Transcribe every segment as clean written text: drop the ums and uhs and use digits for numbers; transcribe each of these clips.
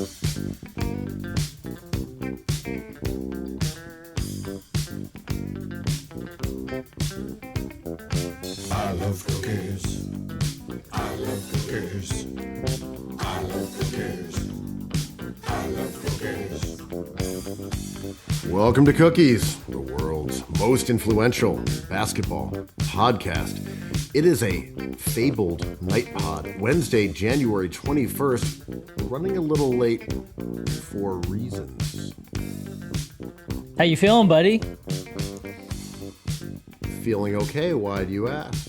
I love cookies. I love cookies. I love cookies. I love cookies. Welcome to Cookies, the world's most influential basketball podcast. It is a fabled night pod, Wednesday, January 21st. We're running a little late for reasons. How you feeling, buddy? Feeling okay, why do you ask?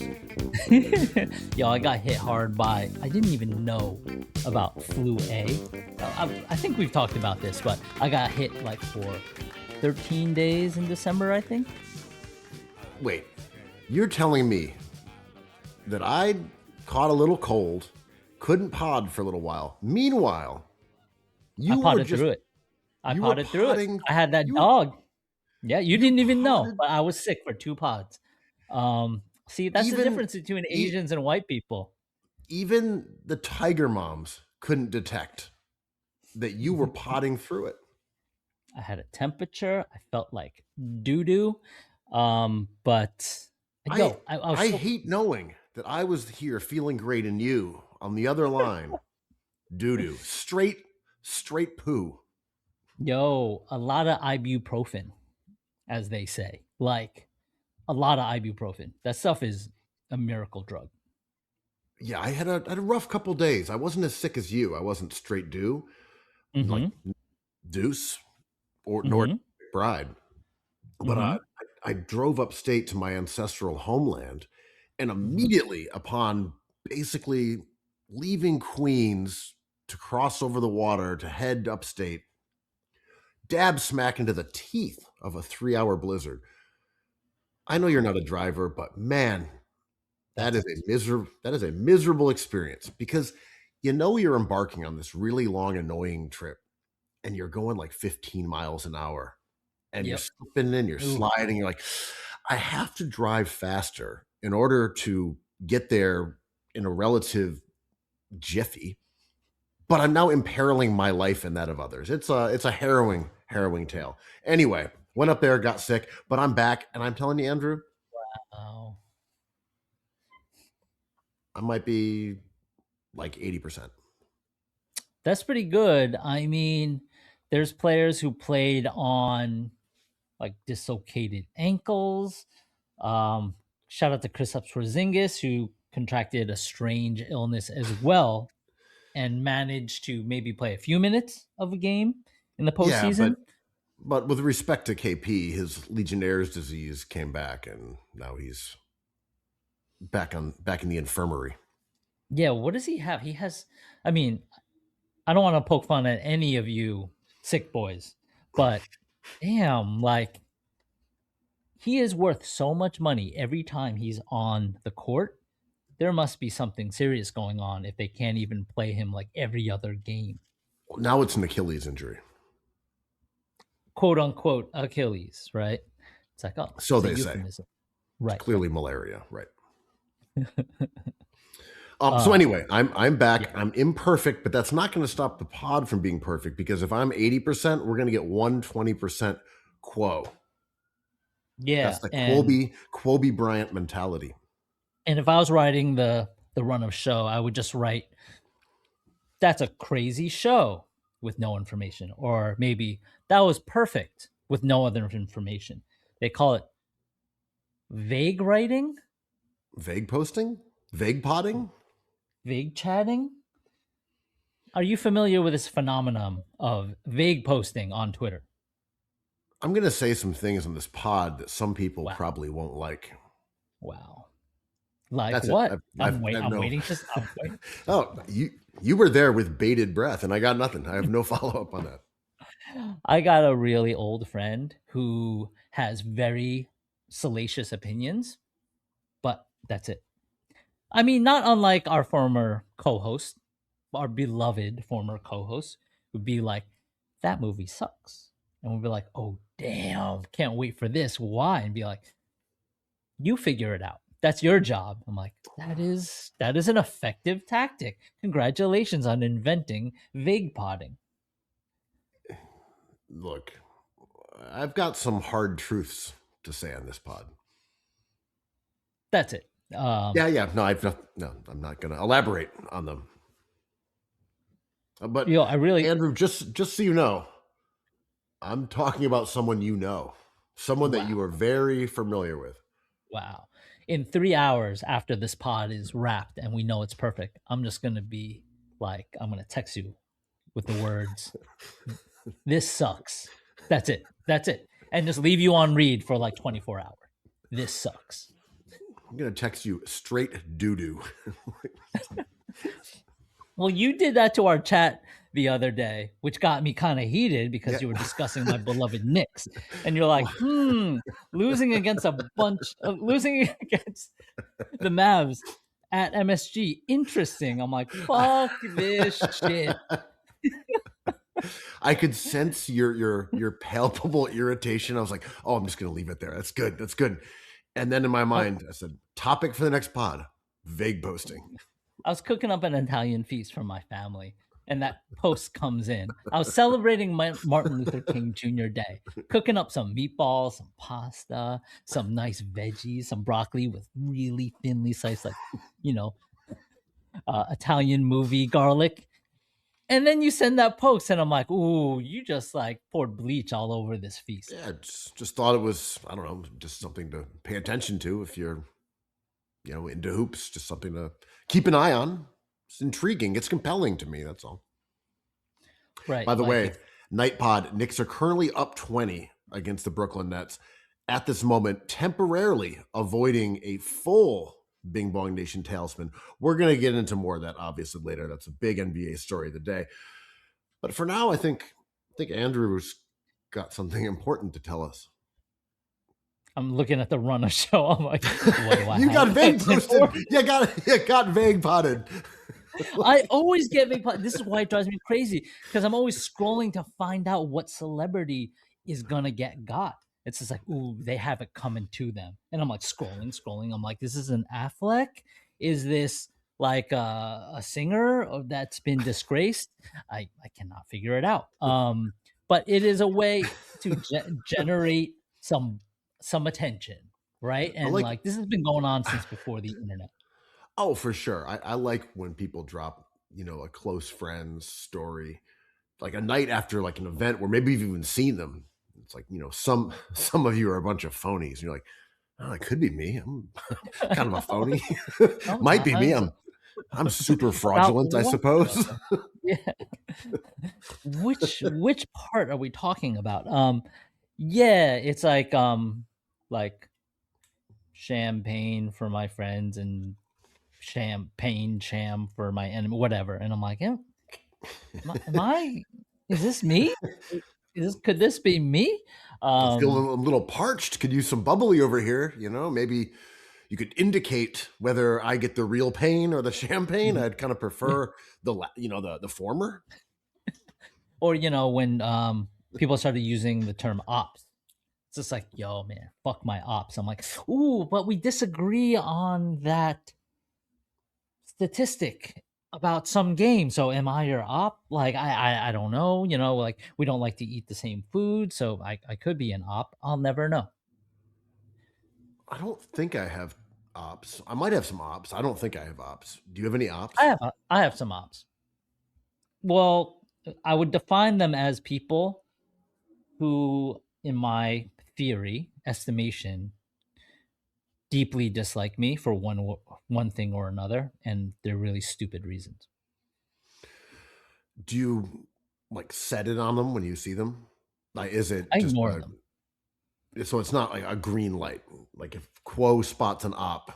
Yo, I got hit hard by, I didn't even know about flu A. I think we've talked about this, but I got hit like for 13 days in December, I think. Wait, you're telling me that I caught a little cold, couldn't pod for a little while. Meanwhile, I potted through it. I potted through it. I had that dog. Yeah, you didn't even know, but I was sick for 2 pods. See, that's the difference between Asians and white people. Even the tiger moms couldn't detect that you were potting through it. I had a temperature. I felt like doo-doo. But I hate knowing that I was here feeling great and you on the other line, doo-doo, straight poo. Yo, a lot of ibuprofen, as they say. Like, a lot of ibuprofen. That stuff is a miracle drug. Yeah, I had a rough couple days. I wasn't as sick as you. I wasn't straight due, like deuce or nor bride. But I drove upstate to my ancestral homeland, and immediately upon basically leaving Queens to cross over the water to head upstate, dab smack into the teeth of a 3-hour blizzard. I know you're not a driver, but man, that is a miserable experience, because you know you're embarking on this really long, annoying trip, and you're going like 15 miles an hour, and you're slipping and you're sliding. You're like, I have to drive faster in order to get there in a relative jiffy, but I'm now imperiling my life and that of others. It's a harrowing tale. Anyway, went up there, got sick, but I'm back, and I'm telling you, Andrew, wow, I might be like 80%. that's pretty good. I mean, there's players who played on like dislocated ankles. Shout out to Kristaps Porzingis, who contracted a strange illness as well and managed to maybe play a few minutes of a game in the postseason. Yeah, but with respect to KP, his Legionnaire's disease came back, and now he's back in the infirmary. Yeah, what does he have? He has, I mean, I don't want to poke fun at any of you sick boys, but damn, like, he is worth so much money every time he's on the court. There must be something serious going on if they can't even play him like every other game. Now it's an Achilles injury. Quote unquote Achilles, right? It's like, oh, so they say. Right. It's clearly malaria, right? So anyway, I'm back. Yeah. I'm imperfect, but that's not going to stop the pod from being perfect, because if I'm 80%, we're going to get 120% quo. Yeah, that's the Kobe Bryant mentality. And if I was writing the run of show, I would just write, that's a crazy show with no information, or maybe that was perfect with no other information. They call it vague writing, vague posting, vague podding, vague chatting. Are you familiar with this phenomenon of vague posting on Twitter? I'm going to say some things in this pod that some people probably won't like. Wow. Like that's what? I'm waiting. Oh, you were there with bated breath, and I got nothing. I have no follow-up on that. I got a really old friend who has very salacious opinions, but that's it. I mean, not unlike our former co-host, our beloved former co-host, would be like, that movie sucks. And we'd be like, oh, damn, can't wait for this. Why? And be like, you figure it out. That's your job. I'm like, that is an effective tactic. Congratulations on inventing Vaguepodding. Look, I've got some hard truths to say on this pod. That's it. Yeah. No, I'm not going to elaborate on them. But I really, Andrew, just so you know, I'm talking about someone someone that you are very familiar with. Wow. In 3 hours after this pod is wrapped and we know it's perfect, I'm just going to be like, I'm going to text you with the words, "This sucks." That's it. And just leave you on read for like 24 hours. This sucks. I'm going to text you straight doo-doo. Well, you did that to our chat the other day, which got me kind of heated because you were discussing my beloved Knicks. And you're like, losing against the Mavs at MSG. Interesting. I'm like, fuck this shit. I could sense your palpable irritation. I was like, oh, I'm just going to leave it there. That's good. And then in my mind, I said, topic for the next pod, vague posting. I was cooking up an Italian feast for my family, and that post comes in. I was celebrating my Martin Luther King Jr. Day, cooking up some meatballs, some pasta, some nice veggies, some broccoli with really thinly sliced, like, Italian movie garlic. And then you send that post, and I'm like, ooh, you just like poured bleach all over this feast. Yeah, just thought it was, I don't know, just something to pay attention to if you're, into hoops, just something to keep an eye on. It's intriguing. It's compelling to me. That's all. Right. By the way, Night Pod, Knicks are currently up 20 against the Brooklyn Nets. At this moment, temporarily avoiding a full Bing Bong Nation tailspin. We're going to get into more of that, obviously, later. That's a big NBA story of the day. But for now, I think Andrew's got something important to tell us. I'm looking at the run of show. I'm like, what do I you have? Got vague posted. You got vague potted. I always get vague potted. This is why it drives me crazy, because I'm always scrolling to find out what celebrity is going to get got. It's just like, ooh, they have it coming to them. And I'm like scrolling. I'm like, this is an Affleck? Is this like a singer that's been disgraced? I cannot figure it out. But it is a way to generate some attention, right? And like this has been going on since before the internet. Oh, for sure. I like when people drop, a close friend's story, like a night after like an event where maybe you've even seen them. It's like, some of you are a bunch of phonies. And you're like, oh, it could be me. I'm kind of a phony. Might be me. I'm super fraudulent, I suppose. Yeah. Which part are we talking about? Yeah, it's like champagne for my friends and sham for my enemy, whatever. And I'm like, yeah, is this me? Could this be me? I'm feeling a little parched. Could use some bubbly over here. Maybe you could indicate whether I get the real pain or the champagne. I'd kind of prefer the former. Or when people started using the term ops, it's just like, yo, man, fuck my ops. I'm like, ooh, but we disagree on that statistic about some game. So am I your op? Like, I don't know. Like we don't like to eat the same food, so I could be an op. I'll never know. I don't think I have ops. I might have some ops. I don't think I have ops. Do you have any ops? I have some ops. Well, I would define them as people who, in my estimation, deeply dislike me for one thing or another, and they're really stupid reasons. Do you like set it on them when you see them? Like, is it? I ignore them. So it's not like a green light. Like if Quo spots an op,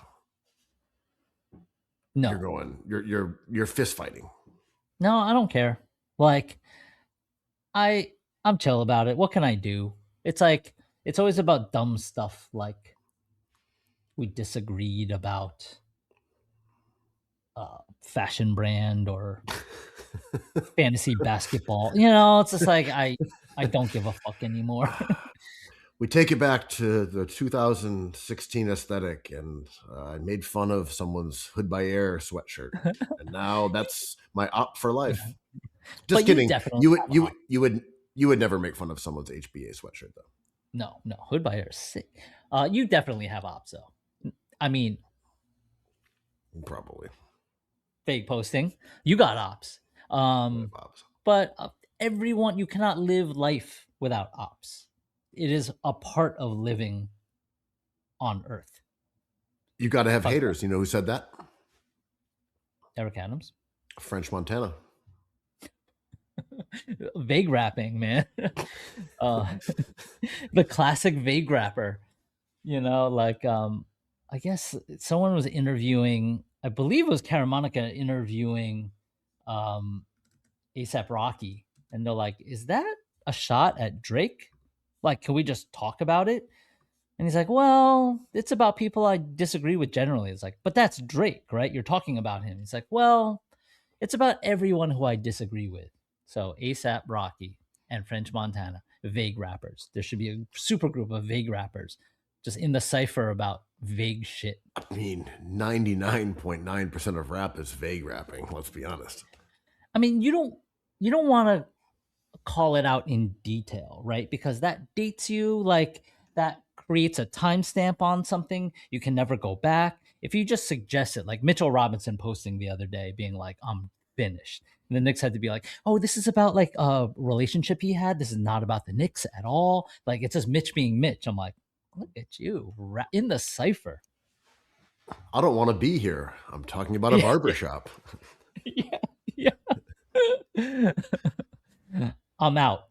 no, you're fist fighting. No, I don't care. Like, I'm chill about it. What can I do? It's like, it's always about dumb stuff. Like we disagreed about fashion brand or fantasy basketball. It's just like, I don't give a fuck anymore. We take it back to the 2016 aesthetic, and I made fun of someone's Hood by Air sweatshirt, and now that's my op for life. Just kidding. You would You would never make fun of someone's HBA sweatshirt, though. No, hood by air is sick. You definitely have ops though. I mean, Probably. fake posting. You got ops. But everyone, you cannot live life without ops. It is a part of living on Earth. You got to have haters. You know who said that? Eric Adams. French Montana. Vague rapping, man. The classic vague rapper. You know, like I guess someone was interviewing, I believe it was Monica interviewing ASAP Rocky, and they're like, "Is that a shot at Drake? Like, can we just talk about it?" And he's like, "Well, it's about people I disagree with generally." It's like, "But that's Drake, right? You're talking about him." He's like, "Well, it's about everyone who I disagree with." So ASAP Rocky and French Montana, vague rappers. There should be a super group of vague rappers just in the cipher about vague shit. I mean, 99.9% of rap is vague rapping, let's be honest. I mean, you don't want to call it out in detail, right? Because that dates you, like that creates a timestamp on something. You can never go back. If you just suggest it, like Mitchell Robinson posting the other day, being like, "I'm finished." And the Knicks had to be like, "Oh, this is about like a relationship he had. This is not about the Knicks at all." Like, it's just Mitch being Mitch. I'm like, look at you in the cipher. I don't want to be here. I'm talking about a barbershop. Yeah. I'm out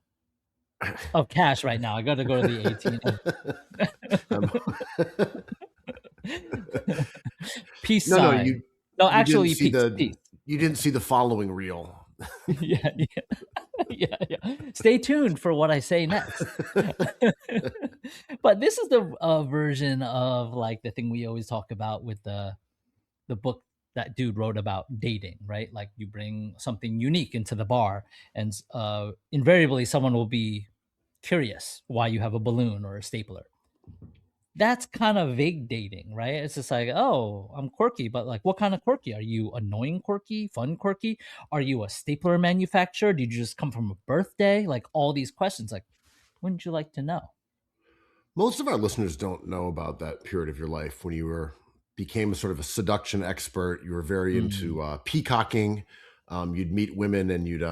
of cash right now. I got to go to the ATM. Peace sign. No, actually, peace. You didn't see the following reel. Yeah. Stay tuned for what I say next. But this is the version of like the thing we always talk about with the book that dude wrote about dating, right? Like you bring something unique into the bar, and invariably someone will be curious why you have a balloon or a stapler. That's kind of vague dating, right? It's just like, "Oh, I'm quirky," but like, what kind of quirky? Are you annoying quirky, fun quirky? Are you a stapler manufacturer? Did you just come from a birthday? Like all these questions, like, wouldn't you like to know? Most of our listeners don't know about that period of your life when you became a sort of a seduction expert. You were very into peacocking. You'd meet women and you'd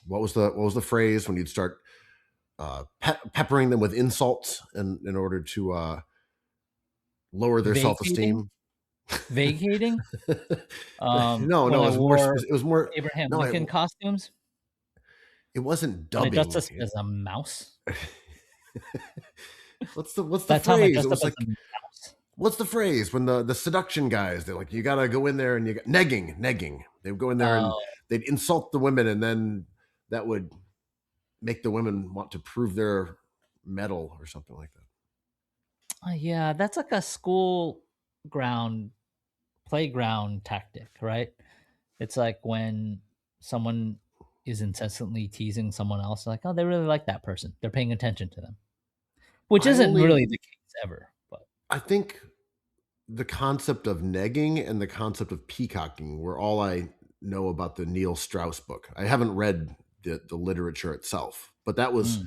what was the phrase when you'd start peppering them with insults in order to lower their self-esteem. Vacating? No, it was more Abraham Lincoln costumes. It wasn't dubbing. I dressed as a mouse. What's the phrase? It was like, what's the phrase when the seduction guys, they're like, you gotta go in there and you got negging. They would go in there and they'd insult the women, and then that would make the women want to prove their mettle or something like that. Yeah, that's like a playground tactic, right? It's like when someone is incessantly teasing someone else, like, "Oh, they really like that person. They're paying attention to them," which isn't really the case ever. But I think the concept of negging and the concept of peacocking were all I know about the Neil Strauss book. I haven't read the literature itself, but that was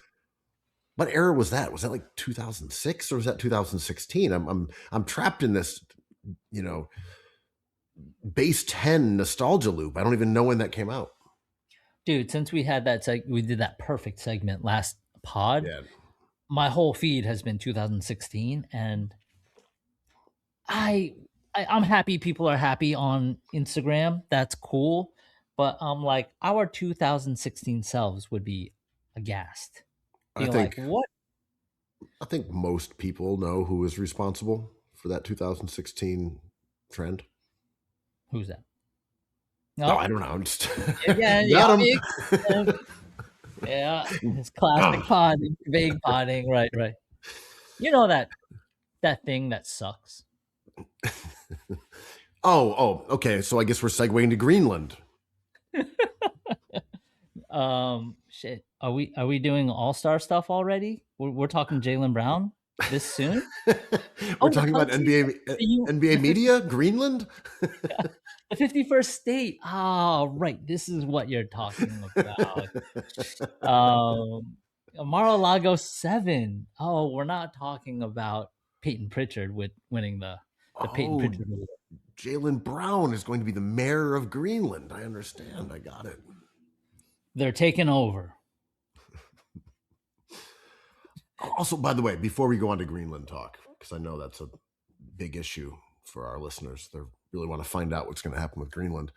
what era was that? Was that like 2006 or was that 2016? I'm trapped in this, base 10 nostalgia loop. I don't even know when that came out. Dude, since we had that we did that perfect segment last pod. Yeah. My whole feed has been 2016, and I'm happy people are happy on Instagram. That's cool. But like our 2016 selves would be aghast. I think what? I think most people know who is responsible for that 2016 trend. Who's that? No, I don't know. I'm just yeah. Yeah, it's classic podding, vague podding, right. You know that thing that sucks. Okay. So I guess we're segueing to Greenland. Shit. Are we doing all-star stuff already? We're talking Jaylen Brown. this soon. We're Oh, the talking about country, NBA media, Greenland. the 51st state. Oh, right. This is what you're talking about. Mar-a-Lago 7. Oh, we're not talking about Peyton Pritchard with winning the Peyton Oh, Pritchard Award. Jaylen Brown is going to be the mayor of Greenland. I understand. I got it. They're taking over. Also, by the way, before we go on to Greenland talk, because I know that's a big issue for our listeners, they really want to find out what's going to happen with Greenland.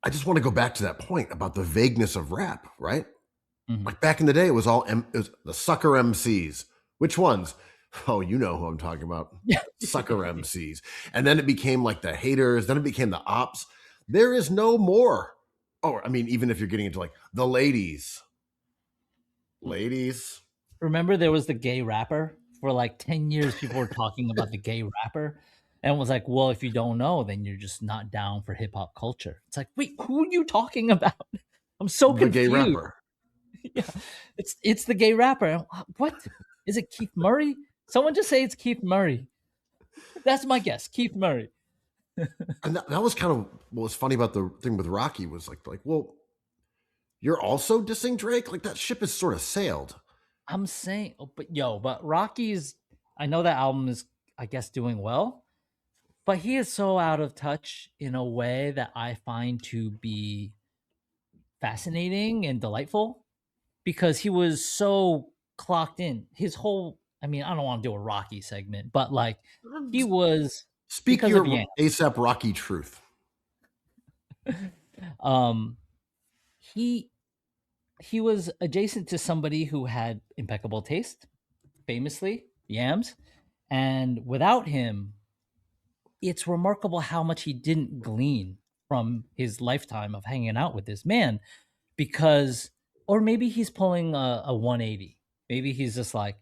I just want to go back to that point about the vagueness of rap, right? Mhm. Like back in the day, it was the sucker MCs. Which ones? Oh, you know who I'm talking about. Sucker MCs. And then it became like the haters. Then it became the ops. There is no more. Oh, I mean, even if you're getting into like the ladies. Ladies. Remember there was the gay rapper? For like 10 years, people were talking about the gay rapper. And it was like, well, if you don't know, then you're just not down for hip hop culture. It's like, wait, who are you talking about? I'm so The confused. gay rapper. Yeah, it's the gay rapper. What is it? Keith Murray? Someone just say it's Keith Murray. That's my guess. Keith Murray. And that was kind of what was funny about the thing with Rocky was like, well, you're also dissing Drake? Like that ship has sort of sailed. I'm saying, but Rocky's. I know that album is, I guess, doing well, but he is so out of touch in a way that I find to be fascinating and delightful, because he was so clocked in. His whole, I mean, I don't want to do a Rocky segment, but like he was. Speak your ASAP Rocky truth. He was adjacent to somebody who had impeccable taste, famously yams, and without him, it's remarkable how much he didn't glean from his lifetime of hanging out with this man. Because, or maybe he's pulling a 180. Maybe he's just like,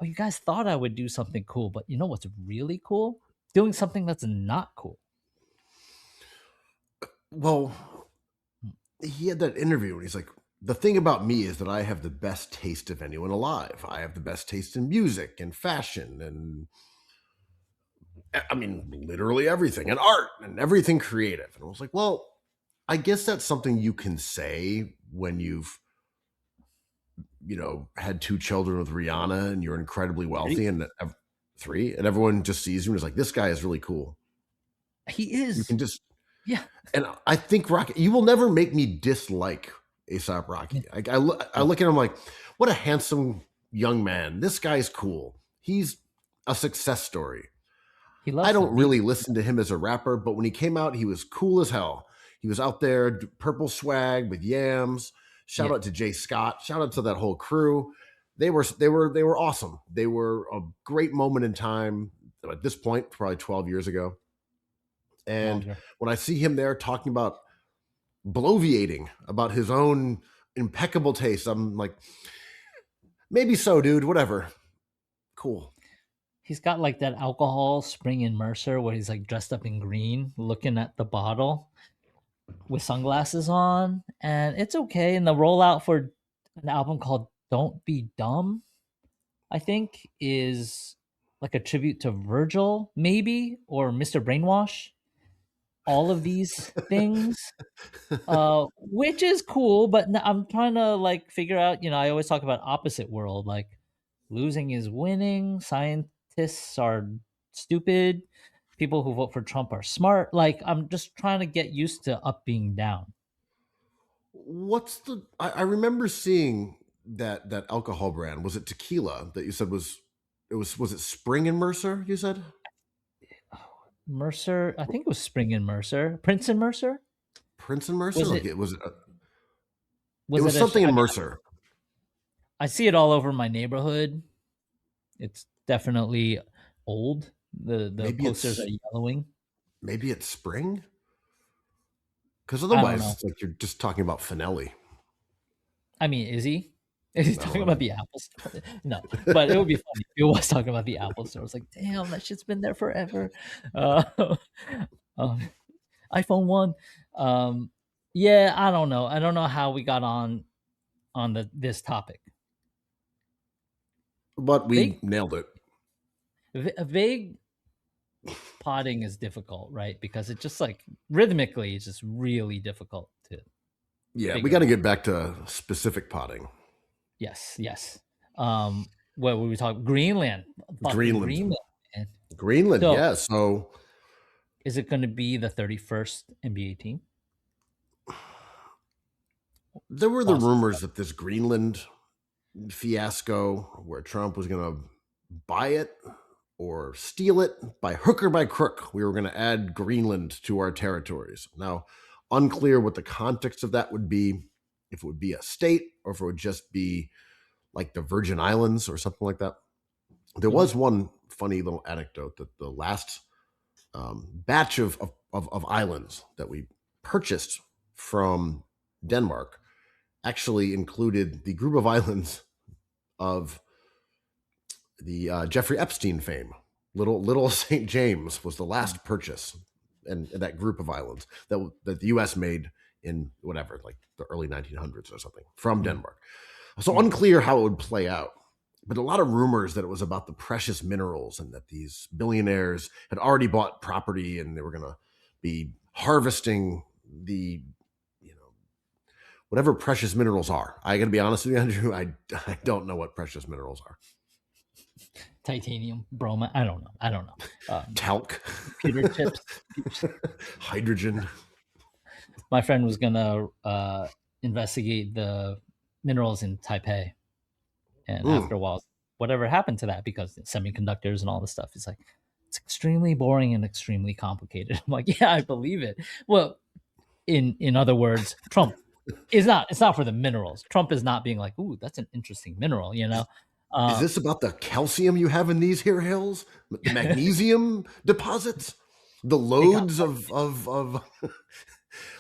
oh, you guys thought I would do something cool, but you know what's really cool? Doing something that's not cool. Well, he had that interview and he's like, the thing about me is that I have the best taste of anyone alive. I have the best taste in music and fashion and, I mean, literally everything, and art and everything creative. And I was like, well, I guess that's something you can say when you've, had 2 children with Rihanna and you're incredibly wealthy, and 3, and everyone just sees you and is like, this guy is really cool. He is. You can just, yeah. And I think Rocky, you will never make me dislike ASAP Rocky. I look at him like, what a handsome young man. This guy's cool. He's a success story. I don't really listen to him as a rapper, but when he came out, he was cool as hell. He was out there, purple swag with yams. Shout out to Jay Scott. Shout out to that whole crew. They were awesome. They were a great moment in time at this point, probably 12 years ago. And when I see him there talking about bloviating about his own impeccable taste, I'm like, maybe so, dude. Whatever. Cool. He's got like that alcohol spring in Mercer where he's like dressed up in green, looking at the bottle with sunglasses on, and it's okay. And the rollout for an album called Don't Be Dumb, I think, is like a tribute to Virgil, maybe, or Mr. Brainwash. All of these things, which is cool, but I'm trying to like figure out, I always talk about opposite world, like losing is winning, scientists are stupid, people who vote for Trump are smart. Like, I'm just trying to get used to up being down. I remember seeing that alcohol brand. Was it tequila that you said was it Spring and Mercer, you said? Mercer, I think it was Spring and Mercer. Prince and Mercer? Prince and Mercer? It was was something in Mercer. I see it all over my neighborhood. It's definitely old. The posters are yellowing. Maybe it's Spring? Because otherwise, it's like you're just talking about Finelli. I mean, is he? Is he talking about the Apple Store? No, but it would be funny if he was talking about the Apple Store. It's like, damn, that shit's been there forever. iPhone 1. Yeah, I don't know. I don't know how we got on this topic. but we nailed it. Vague potting is difficult, right? Because it just like rhythmically, it's just really difficult to. Yeah, we got to get back to specific potting. Yes. What were we talking? Greenland. Greenland. So, yeah. So, is it going to be the 31st NBA team? There were the rumors that this Greenland fiasco, where Trump was going to buy it or steal it by hook or by crook, we were going to add Greenland to our territories. Now, unclear what the context of that would be, if it would be a state or if it would just be like the Virgin Islands or something like that. There was one funny little anecdote that the last batch of islands that we purchased from Denmark actually included the group of islands of the Jeffrey Epstein fame. Little St. James was the last purchase in that group of islands that the U.S. made in whatever, like the early 1900s or something, from Denmark. So unclear how it would play out, but a lot of rumors that it was about the precious minerals and that these billionaires had already bought property and they were going to be harvesting the whatever precious minerals are. I got to be honest with you, Andrew, I don't know what precious minerals are. Titanium, bromine, I don't know. Talc. Computer chips. Hydrogen. My friend was going to investigate the minerals in Taipei. And after a while, whatever happened to that, because semiconductors and all this stuff, it's like, it's extremely boring and extremely complicated. I'm like, yeah, I believe it. Well, in other words, Trump it's not for the minerals. Trump is not being like, ooh, that's an interesting mineral, Is this about the calcium you have in these here hills? The magnesium deposits? The loads of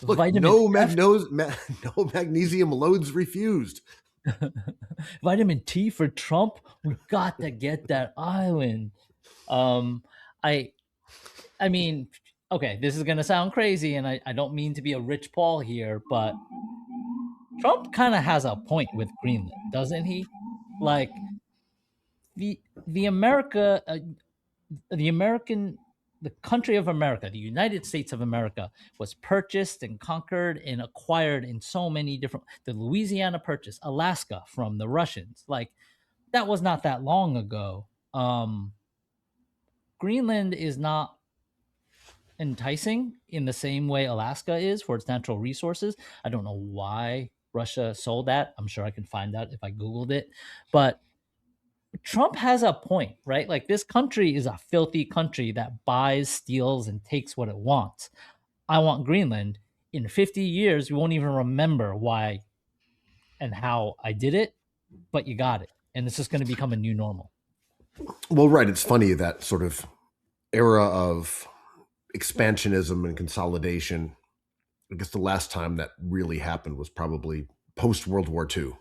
look, no magnesium loads refused. Vitamin T for Trump. We got to get that island. I mean, okay, this is gonna sound crazy, and I don't mean to be a Rich Paul here, but Trump kind of has a point with Greenland, doesn't he? Like the America, the country of America, the United States of America, was purchased and conquered and acquired in so many different. The Louisiana Purchase, Alaska from the Russians, like that was not that long ago. Greenland is not enticing in the same way Alaska is for its natural resources. I don't know why Russia sold that. I'm sure I can find out if I Googled it. But Trump has a point, right? Like this country is a filthy country that buys, steals, and takes what it wants. I want Greenland. In 50 years, you won't even remember why and how I did it, but you got it. And it's just going to become a new normal. Well, right. It's funny, that sort of era of expansionism and consolidation. I guess the last time that really happened was probably post World War II,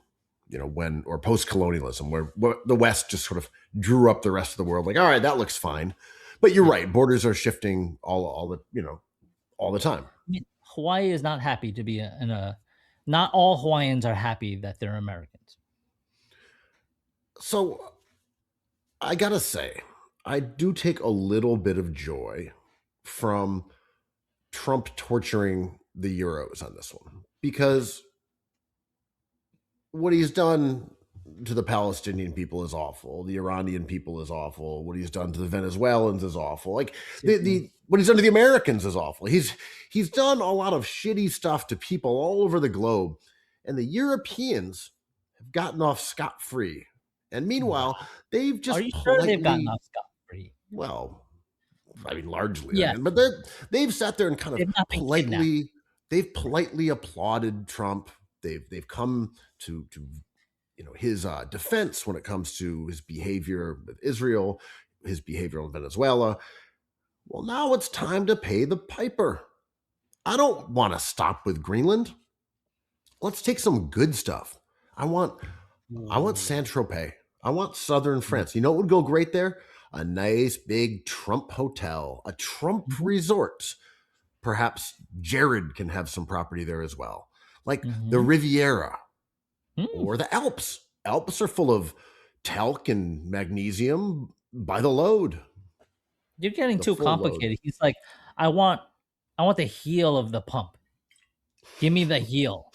or post colonialism, where the West just sort of drew up the rest of the world. Like, all right, that looks fine. But you're right. Borders are shifting all the time. I mean, Hawaii is not happy to be not all Hawaiians are happy that they're Americans. So I gotta say, I do take a little bit of joy from Trump torturing the Euros on this one, because what he's done to the Palestinian people is awful. The Iranian people is awful. What he's done to the Venezuelans is awful. Like what he's done to the Americans is awful. He's done a lot of shitty stuff to people all over the globe, and the Europeans have gotten off scot-free. And meanwhile, they've just they've gotten off scot-free? Well, I mean, largely. Yeah. But they've sat there and kind of politely applauded Trump. They've come to his defense when it comes to his behavior with Israel, his behavior in Venezuela. Well, now it's time to pay the piper. I don't want to stop with Greenland. Let's take some good stuff. I want Saint-Tropez. I want southern France. You know what would go great there? A nice big Trump hotel, a Trump resort. Perhaps Jared can have some property there as well. Like the Riviera or the Alps. Alps are full of talc and magnesium by the load. You're getting The too full load. complicated. He's like, I want the heel of the pump. Give me the heel.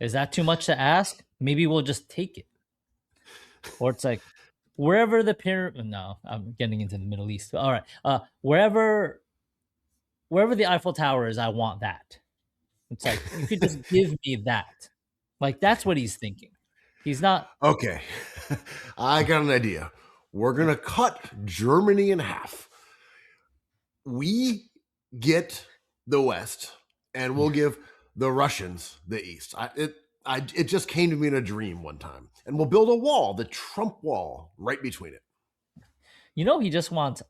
Is that too much to ask? Maybe we'll just take it. Or it's like, wherever the pyramid. No, I'm getting into the Middle East. All right, wherever the Eiffel Tower is, I want that. It's like, you could just give me that. Like, that's what he's thinking. He's not. Okay, I got an idea. We're gonna cut Germany in half. We get the West, and we'll give the Russians the East. It just came to me in a dream one time, and we'll build a wall, the Trump wall, right between it. You know, he just wants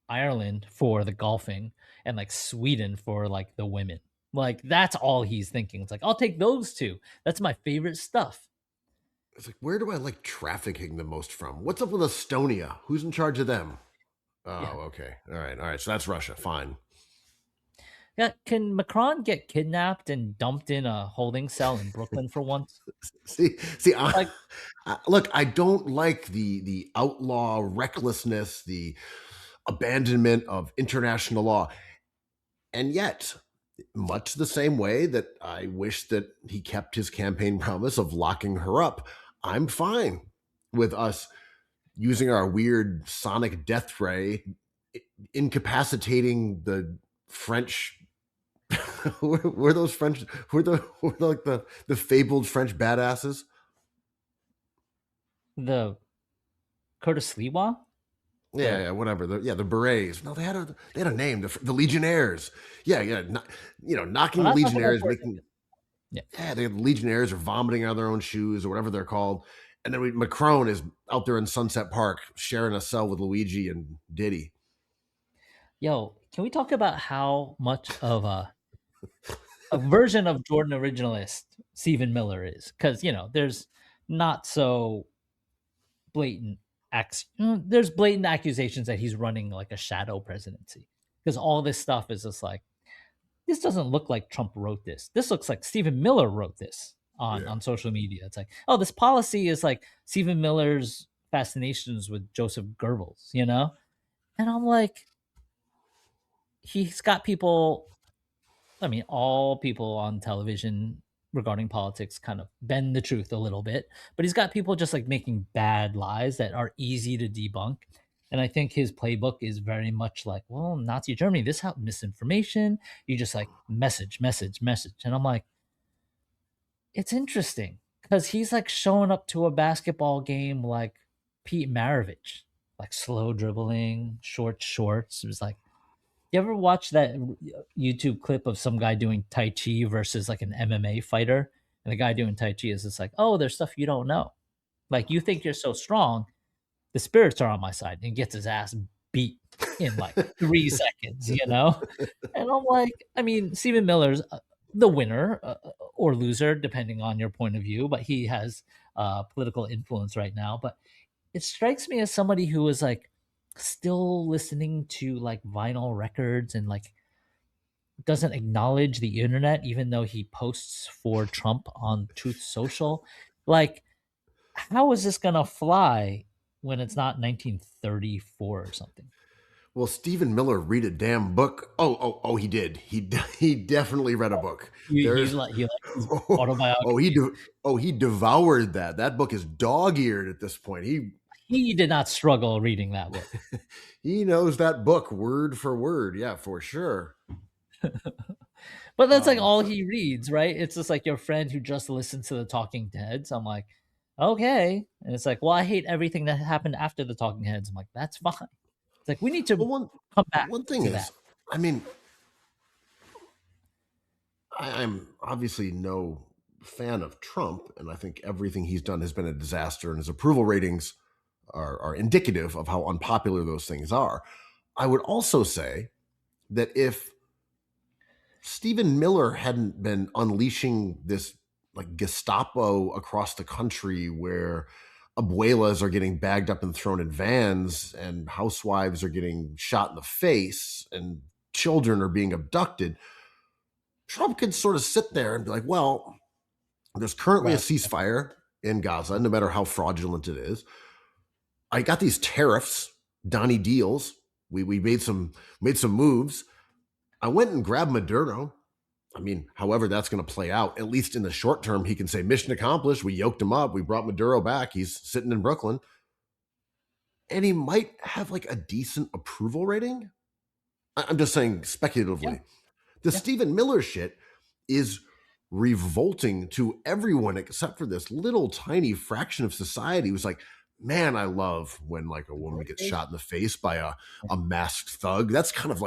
Ireland for the golfing and like Sweden for like the women. Like, that's all he's thinking. It's like, I'll take those two. That's my favorite stuff. It's like, where do I like trafficking the most from? What's up with Estonia? Who's in charge of them? Oh, Yeah. okay. All right. So that's Russia. Fine. Yeah, can Macron get kidnapped and dumped in a holding cell in Brooklyn for once? See, Like, look, I don't like the outlaw recklessness, the abandonment of international law. And yet, much the same way that I wish that he kept his campaign promise of locking her up, I'm fine with us using our weird sonic death ray, incapacitating the French. were those French? Were like the fabled French badasses? the Curtis Lewa? Yeah, whatever. The berets. No, they had a name. The Legionnaires. Yeah. Knocking the Legionnaires, making. Yeah, the Legionnaires are vomiting out of their own shoes or whatever they're called. And then Macron is out there in Sunset Park sharing a cell with Luigi and Diddy. Yo, can we talk about how much of a version of Jordan originalist Stephen Miller is? Because, there's not so blatant there's blatant accusations that he's running like a shadow presidency, because all this stuff is just like, this doesn't look like Trump wrote this. This looks like Stephen Miller wrote this on social media. It's like, oh, this policy is like Stephen Miller's fascinations with Joseph Goebbels, And I'm like, he's got people. I mean, all people on television regarding politics kind of bend the truth a little bit, but he's got people just like making bad lies that are easy to debunk. And I think his playbook is very much like, well, Nazi Germany, this how misinformation. You just like message. And I'm like, it's interesting because he's like showing up to a basketball game like Pete Maravich, like slow dribbling, short shorts. It was like, you ever watch that YouTube clip of some guy doing Tai Chi versus like an MMA fighter? And the guy doing Tai Chi is just like, oh, there's stuff you don't know. Like, you think you're so strong, the spirits are on my side, and gets his ass beat in like 3 seconds, And I'm like, I mean, Stephen Miller's the winner or loser, depending on your point of view, but he has political influence right now. But it strikes me as somebody who is like still listening to like vinyl records and like doesn't acknowledge the internet, even though he posts for Trump on Truth Social. Like, how is this gonna fly when it's not 1934 or something? Well, Stephen Miller read a damn book. Oh, he did. He definitely read a book. He likes his autobiography. He devoured that. That book is dog-eared at this point. He did not struggle reading that book. He knows that book word for word. Yeah, for sure. But that's like all he reads, right? It's just like your friend who just listens to the Talking Heads. I'm like, okay. And it's like, well, I hate everything that happened after the Talking Heads. I'm like, that's fine. It's like, we need to come back. One thing is, that. I mean, I'm obviously no fan of Trump, and I think everything he's done has been a disaster, and his approval ratings are indicative of how unpopular those things are. I would also say that if Stephen Miller hadn't been unleashing this like Gestapo across the country where abuelas are getting bagged up and thrown in vans and housewives are getting shot in the face and children are being abducted, Trump could sort of sit there and be like, well, there's currently a ceasefire. in Gaza, no matter how fraudulent it is. I got these tariffs, Donnie deals. We made some moves. I went and grabbed Maduro. I mean, however that's going to play out, at least in the short term, he can say mission accomplished. We yoked him up. We brought Maduro back. He's sitting in Brooklyn. And he might have like a decent approval rating. I'm just saying speculatively. Yeah. The Stephen Miller shit is revolting to everyone except for this little tiny fraction of society who's like, man, I love when like a woman gets shot in the face by a masked thug. That's kind of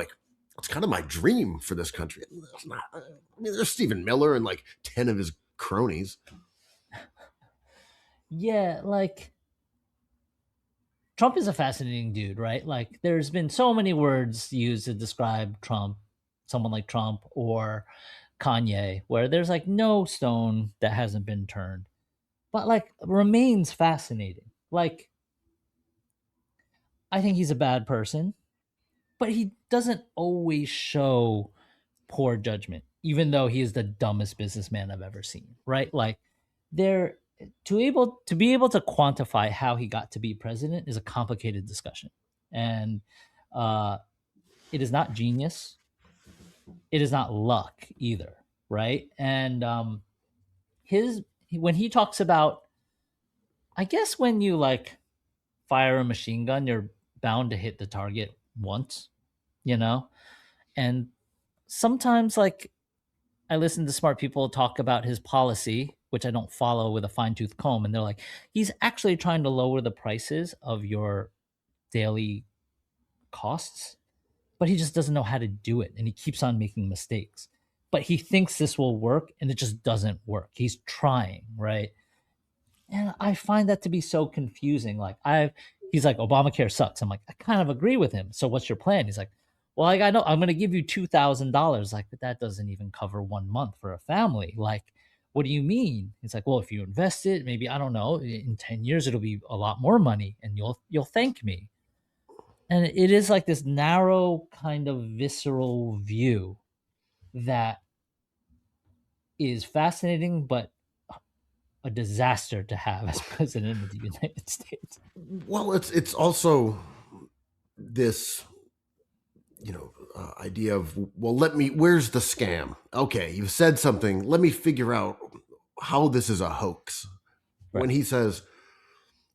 my dream for this country. I mean, there's Stephen Miller and like 10 of his cronies. Yeah, like Trump is a fascinating dude, right? Like there's been so many words used to describe Trump, someone like Trump or Kanye, where there's like no stone that hasn't been turned, but like remains fascinating. Like, I think he's a bad person, but he doesn't always show poor judgment, even though he is the dumbest businessman I've ever seen, right? Like, there to be able to quantify how he got to be president is a complicated discussion, and it is not genius. It is not luck either, right? And when he talks about, I guess when you like fire a machine gun, you're bound to hit the target once, you know? And sometimes like I listen to smart people talk about his policy, which I don't follow with a fine-tooth comb, and they're like, he's actually trying to lower the prices of your daily costs, but he just doesn't know how to do it, and he keeps on making mistakes. But he thinks this will work, and it just doesn't work. He's trying, right? And I find that to be so confusing. Like he's like, Obamacare sucks. I'm like, I kind of agree with him. So what's your plan? He's like, well, I know I'm going to give you $2,000. Like, but that doesn't even cover 1 month for a family. Like, what do you mean? He's like, well, if you invest it, maybe, I don't know, in 10 years, it'll be a lot more money and you'll thank me. And it is like this narrow kind of visceral view that is fascinating, but a disaster to have as president of the United States. Well, it's also this, idea of, well, where's the scam? Okay, you've said something. Let me figure out how this is a hoax. Right. When he says,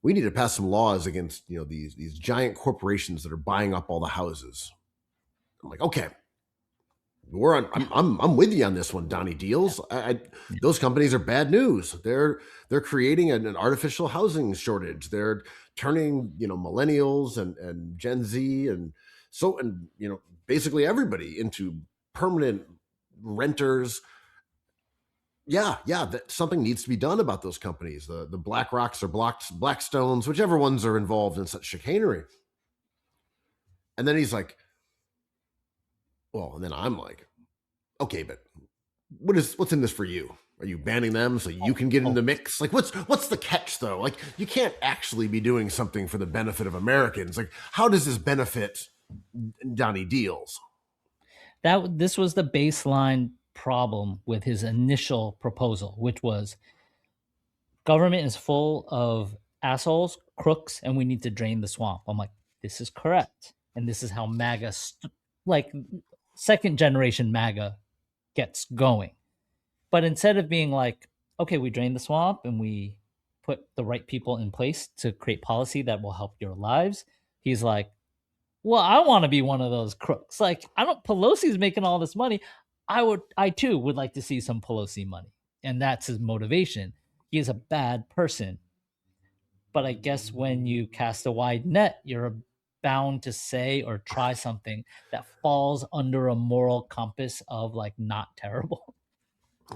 we need to pass some laws against, these giant corporations that are buying up all the houses. I'm like, okay, I'm with you on this one, Donnie Deals. Those companies are bad news. They're creating an artificial housing shortage. They're turning millennials and Gen Z and basically everybody into permanent renters. Yeah, that something needs to be done about those companies. The BlackRocks or Blackstones, whichever ones are involved in such chicanery. And then he's like, well, and then I'm like, okay, but what's in this for you? Are you banning them so you can get in the mix? Like, what's the catch though? Like, you can't actually be doing something for the benefit of Americans. Like, how does this benefit Donnie Deals? This was the baseline problem with his initial proposal, which was government is full of assholes, crooks, and we need to drain the swamp. I'm like, this is correct. And this is how MAGA, second generation MAGA gets going. But instead of being like, okay, we drain the swamp and we put the right people in place to create policy that will help your lives, he's like, well, I want to be one of those crooks. Like, Pelosi's making all this money. I too would like to see some Pelosi money. And that's his motivation. He is a bad person. But I guess when you cast a wide net, you're bound to say or try something that falls under a moral compass of like not terrible.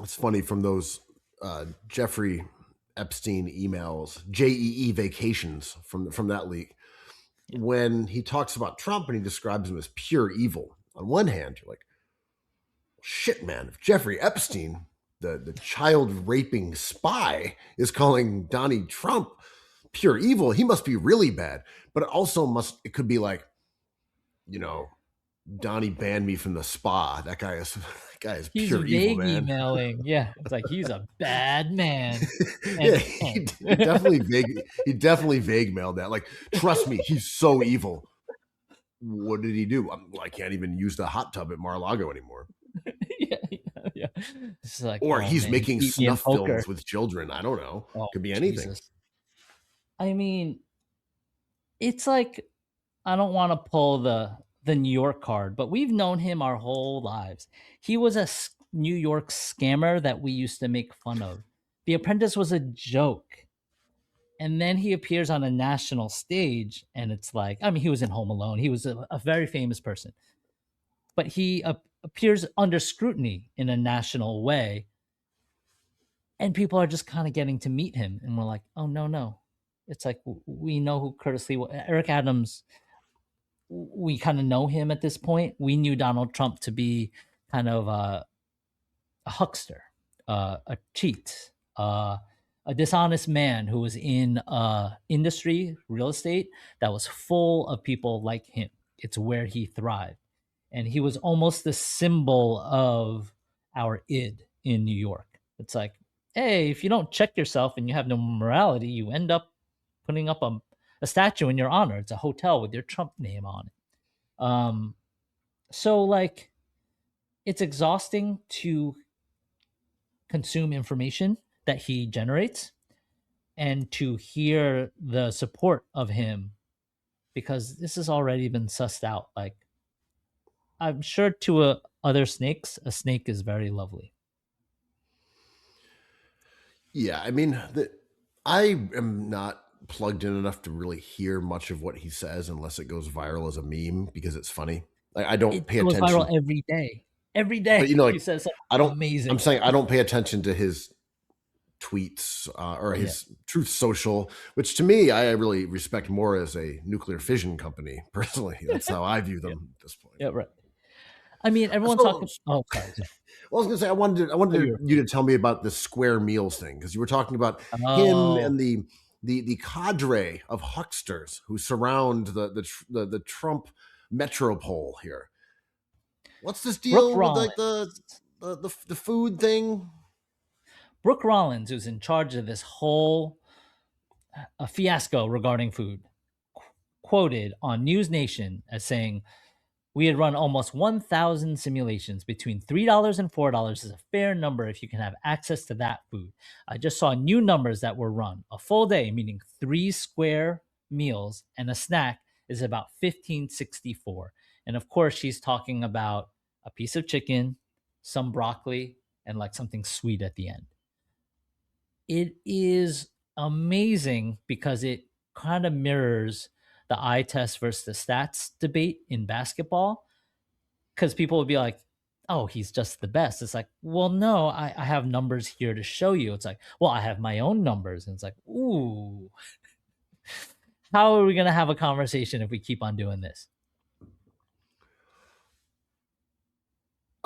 It's funny, from those Jeffrey Epstein emails, JEE vacations from that leak, when he talks about Trump and he describes him as pure evil. On one hand, you're like, shit, man, if Jeffrey Epstein, the child raping spy, is calling Donnie Trump pure evil, he must be really bad. But it also could be like, Donnie banned me from the spa. That guy is He's pure evil, vague man. emailing. Yeah, it's like he's a bad man. Yeah, And he definitely vague mailed that. Like, trust me, he's so evil. What did he do? I can't even use the hot tub at Mar-a-Lago anymore. yeah. It's like, Or oh, he's man, making beat me in snuff poker. films with children. I don't know. Oh, Could be anything. Jesus. I mean, it's like, I don't want to pull the New York card, but we've known him our whole lives. He was a New York scammer that we used to make fun of. The Apprentice was a joke. And then he appears on a national stage, and it's like, I mean, he was in Home Alone. He was a very famous person. But he appears under scrutiny in a national way. And people are just kind of getting to meet him. And we're like, oh, no. It's like, we know who Curtis Lee was. Eric Adams, we kind of know him at this point. We knew Donald Trump to be kind of a huckster, a cheat, a dishonest man who was in industry, real estate, that was full of people like him. It's where he thrived. And he was almost the symbol of our id in New York. It's like, hey, if you don't check yourself and you have no morality, you end up putting up a statue in your honor. It's a hotel with your Trump name on it. So like, it's exhausting to consume information that he generates and to hear the support of him, because this has already been sussed out. Like, I'm sure to other snakes, a snake is very lovely. Yeah, I mean, I am not plugged in enough to really hear much of what he says unless it goes viral as a meme because it's funny. I don't pay goes attention. viral every day. Every day, But like, he says something I don't. amazing. I'm saying I don't pay attention to his tweets or his Truth Social, which to me I really respect more as a nuclear fission company. Personally, that's how I view them at this point. Yeah, right. I mean, everyone's talking. Oh, sorry. Well, I was going to say I wanted you to tell me about the square meals thing, because you were talking about him and the cadre of hucksters who surround the Trump metropole here. What's this deal with like the food thing? Brooke Rollins, who's in charge of this whole fiasco regarding food, quoted on News Nation as saying, "We had run almost 1,000 simulations. Between $3 and $4 is a fair number if you can have access to that food. I just saw new numbers that were run. A full day, meaning 3 square meals and a snack, is about $15.64. And of course, she's talking about a piece of chicken, some broccoli, and like something sweet at the end. It is amazing because it kind of mirrors the eye test versus the stats debate in basketball, because people would be like, oh, he's just the best. It's like, well, no, I have numbers here to show you. It's like, well, I have my own numbers. And it's like, ooh, how are we going to have a conversation if we keep on doing this?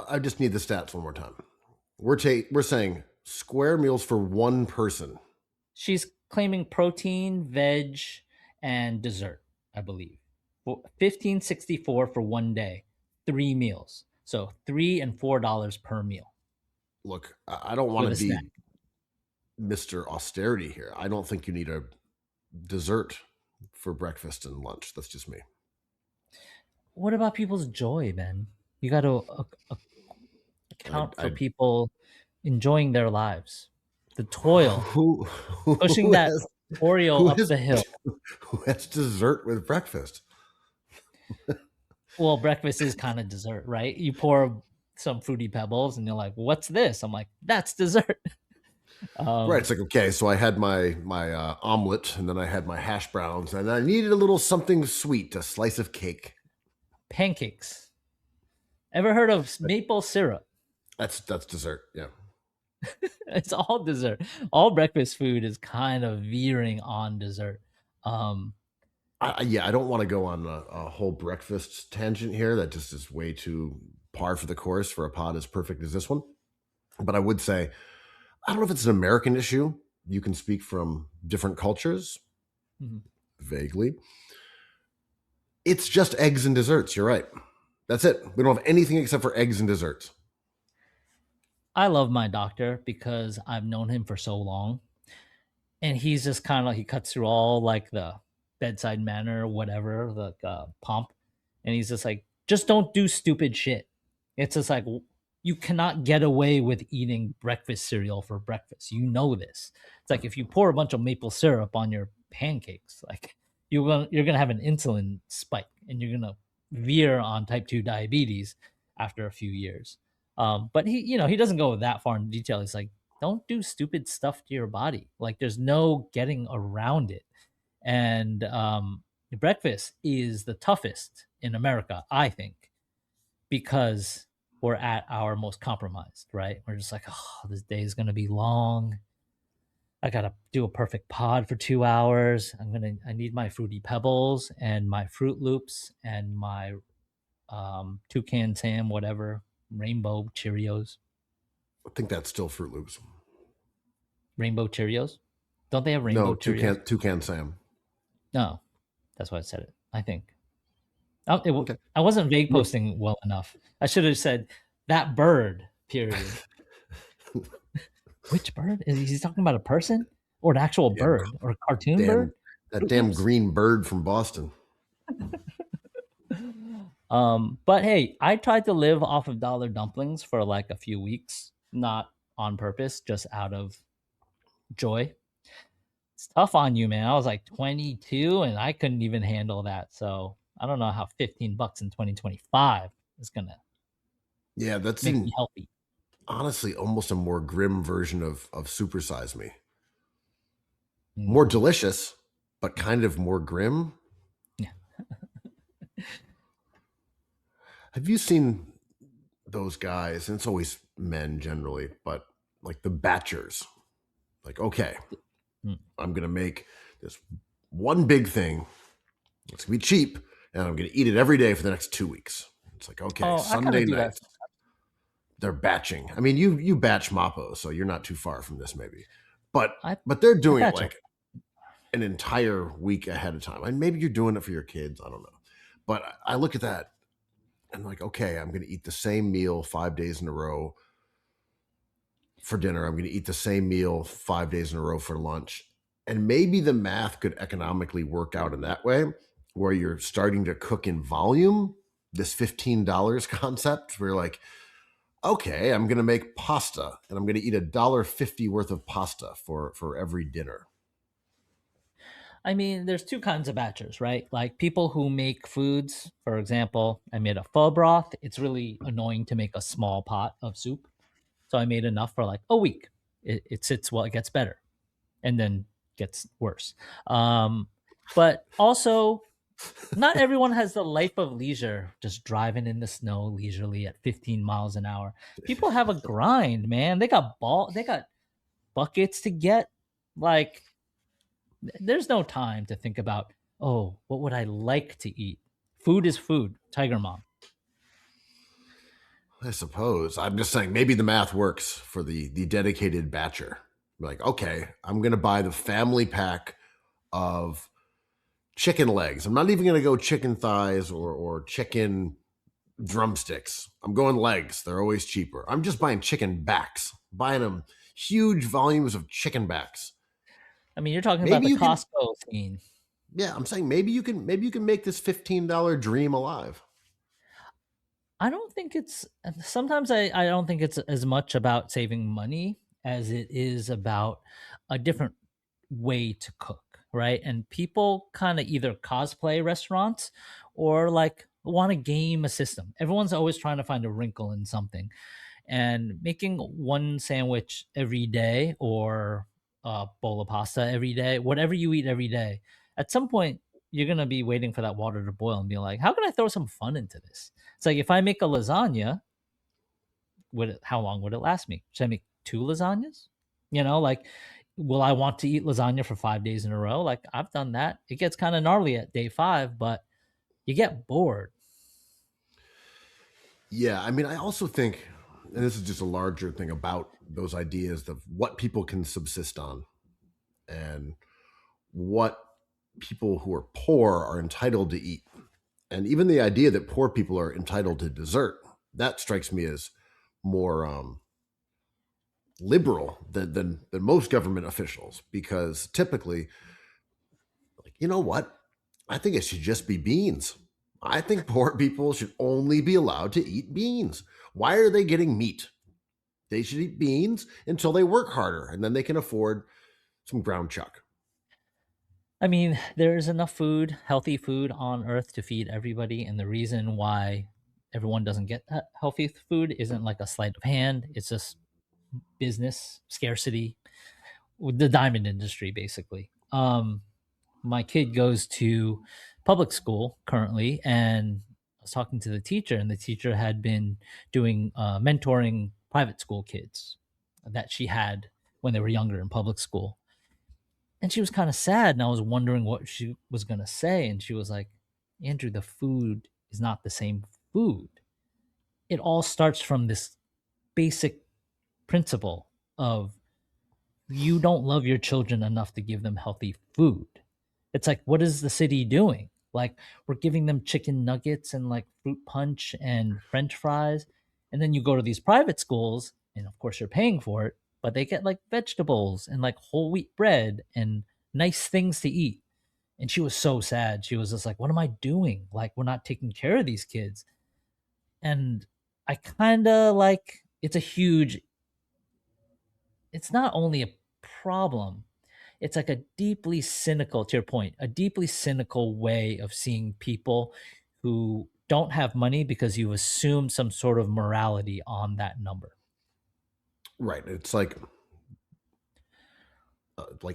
I just need the stats one more time. We're saying square meals for one person. She's claiming protein, veg, and dessert, I believe. $15.64 for one day, 3 meals. So $3 and $4 per meal. Look, I don't want to be Mr. Austerity here. I don't think you need a dessert for breakfast and lunch. That's just me. What about people's joy, Ben? You got to account for people enjoying their lives. The toil, pushing that Oreo up the hill. Who has dessert with breakfast? Well, breakfast is kind of dessert, right? You pour some Fruity Pebbles and you're like, what's this? I'm like, that's dessert. Right. It's like, okay, so I had my omelet, and then I had my hash browns, and I needed a little something sweet, a slice of cake. Pancakes. Ever heard of maple syrup? That's dessert, yeah. It's all dessert. All breakfast food is kind of veering on dessert. I don't want to go on a whole breakfast tangent here. That just is way too par for the course for a pod as perfect as this one. But I would say, I don't know if it's an American issue. You can speak from different cultures, vaguely. It's just eggs and desserts. You're right. That's it. We don't have anything except for eggs and desserts. I love my doctor because I've known him for so long, and he's just kind of like he cuts through all like the bedside manner or whatever, the pomp, and he's just like, just don't do stupid shit. It's just like you cannot get away with eating breakfast cereal for breakfast. You know this. It's like if you pour a bunch of maple syrup on your pancakes, like you're gonna have an insulin spike, and you're gonna veer on type 2 diabetes after a few years. But he doesn't go that far in detail. He's like, don't do stupid stuff to your body. Like there's no getting around it. And breakfast is the toughest in America, I think, because we're at our most compromised, right? We're just like, oh, this day is gonna be long. I gotta do a perfect pod for 2 hours. I need my fruity pebbles and my Fruit Loops and my toucan Sam, whatever, rainbow Cheerios. I think that's still Fruit Loops. Rainbow Cheerios? Don't they have rainbow Cheerios? No, Toucan Sam. No, that's why I said it. I think. Okay. I wasn't vague posting well enough. I should have said that bird. Period. Which bird? Is he talking about a person or an actual bird or a cartoon bird? That damn green bird from Boston. But hey, I tried to live off of dollar dumplings for like a few weeks, not on purpose, just out of joy. It's tough on you, man. I was like 22 and I couldn't even handle that. So I don't know how $15 in 2025 is gonna that's make me healthy. Honestly, almost a more grim version of Super Size Me. More delicious, but kind of more grim. Yeah. Have you seen those guys? And it's always men generally, but like the batchers. Like, okay, I'm going to make this one big thing. It's going to be cheap, and I'm going to eat it every day for the next 2 weeks. It's like, okay, Sunday night. They're batching. I mean, you batch Mappo, so you're not too far from this, maybe. But they're doing it like an entire week ahead of time. And maybe you're doing it for your kids. I don't know. But I look at that and I'm like, okay, I'm going to eat the same meal 5 days in a row for dinner. I'm going to eat the same meal 5 days in a row for lunch. And maybe the math could economically work out in that way, where you're starting to cook in volume, this $15 concept, where you're like, okay, I'm going to make pasta and I'm going to eat $1.50 worth of pasta for every dinner. I mean, there's two kinds of batchers, right? Like people who make foods, for example, I made a pho broth. It's really annoying to make a small pot of soup. So I made enough for like a week. It sits well, it gets better and then gets worse. But also, not everyone has the life of leisure, just driving in the snow leisurely at 15 miles an hour. People have a grind, man. They got buckets to get. Like, there's no time to think about, oh, what would I like to eat? Food is food, Tiger Mom. I suppose. I'm just saying maybe the math works for the dedicated batcher. Like, okay, I'm going to buy the family pack of chicken legs. I'm not even going to go chicken thighs or chicken drumsticks. I'm going legs. They're always cheaper. I'm just buying chicken backs, buying them huge volumes of chicken backs. I mean, you're talking about the Costco scene. Yeah, I'm saying maybe you can make this $15 dream alive. I don't think it's sometimes I don't think it's as much about saving money as it is about a different way to cook, right? And people kind of either cosplay restaurants or like want to game a system. Everyone's always trying to find a wrinkle in something. And making one sandwich every day or a bowl of pasta every day, whatever you eat every day, at some point you're going to be waiting for that water to boil and be like, how can I throw some fun into this? It's like if I make a lasagna, how long would it last me? Should I make 2 lasagnas? Like, will I want to eat lasagna for 5 days in a row? Like, I've done that. It gets kind of gnarly at day 5, but you get bored. Yeah, I mean, I also think, and this is just a larger thing about those ideas of what people can subsist on and what people who are poor are entitled to eat. And even the idea that poor people are entitled to dessert, that strikes me as more liberal than most government officials, because typically, like, you know what? I think it should just be beans. I think poor people should only be allowed to eat beans. Why are they getting meat? They should eat beans until they work harder, and then they can afford some ground chuck. I mean, there's enough food, healthy food on Earth to feed everybody, and the reason why everyone doesn't get that healthy food isn't like a sleight of hand. It's just business scarcity, the diamond industry, basically. My kid goes to public school currently, and I was talking to the teacher, and the teacher had been doing mentoring private school kids that she had when they were younger in public school. And she was kind of sad, and I was wondering what she was going to say. And she was like, Andrew, the food is not the same food. It all starts from this basic principle of you don't love your children enough to give them healthy food. It's like, what is the city doing? Like, we're giving them chicken nuggets and like fruit punch and French fries. And then you go to these private schools, and of course, you're paying for it, but they get like vegetables and like whole wheat bread and nice things to eat. And she was so sad. She was just like, what am I doing? Like, we're not taking care of these kids. And I kind of like, it's not only a problem, it's like a deeply cynical, to your point, a deeply cynical way of seeing people who don't have money because you assume some sort of morality on that number. Right. It's like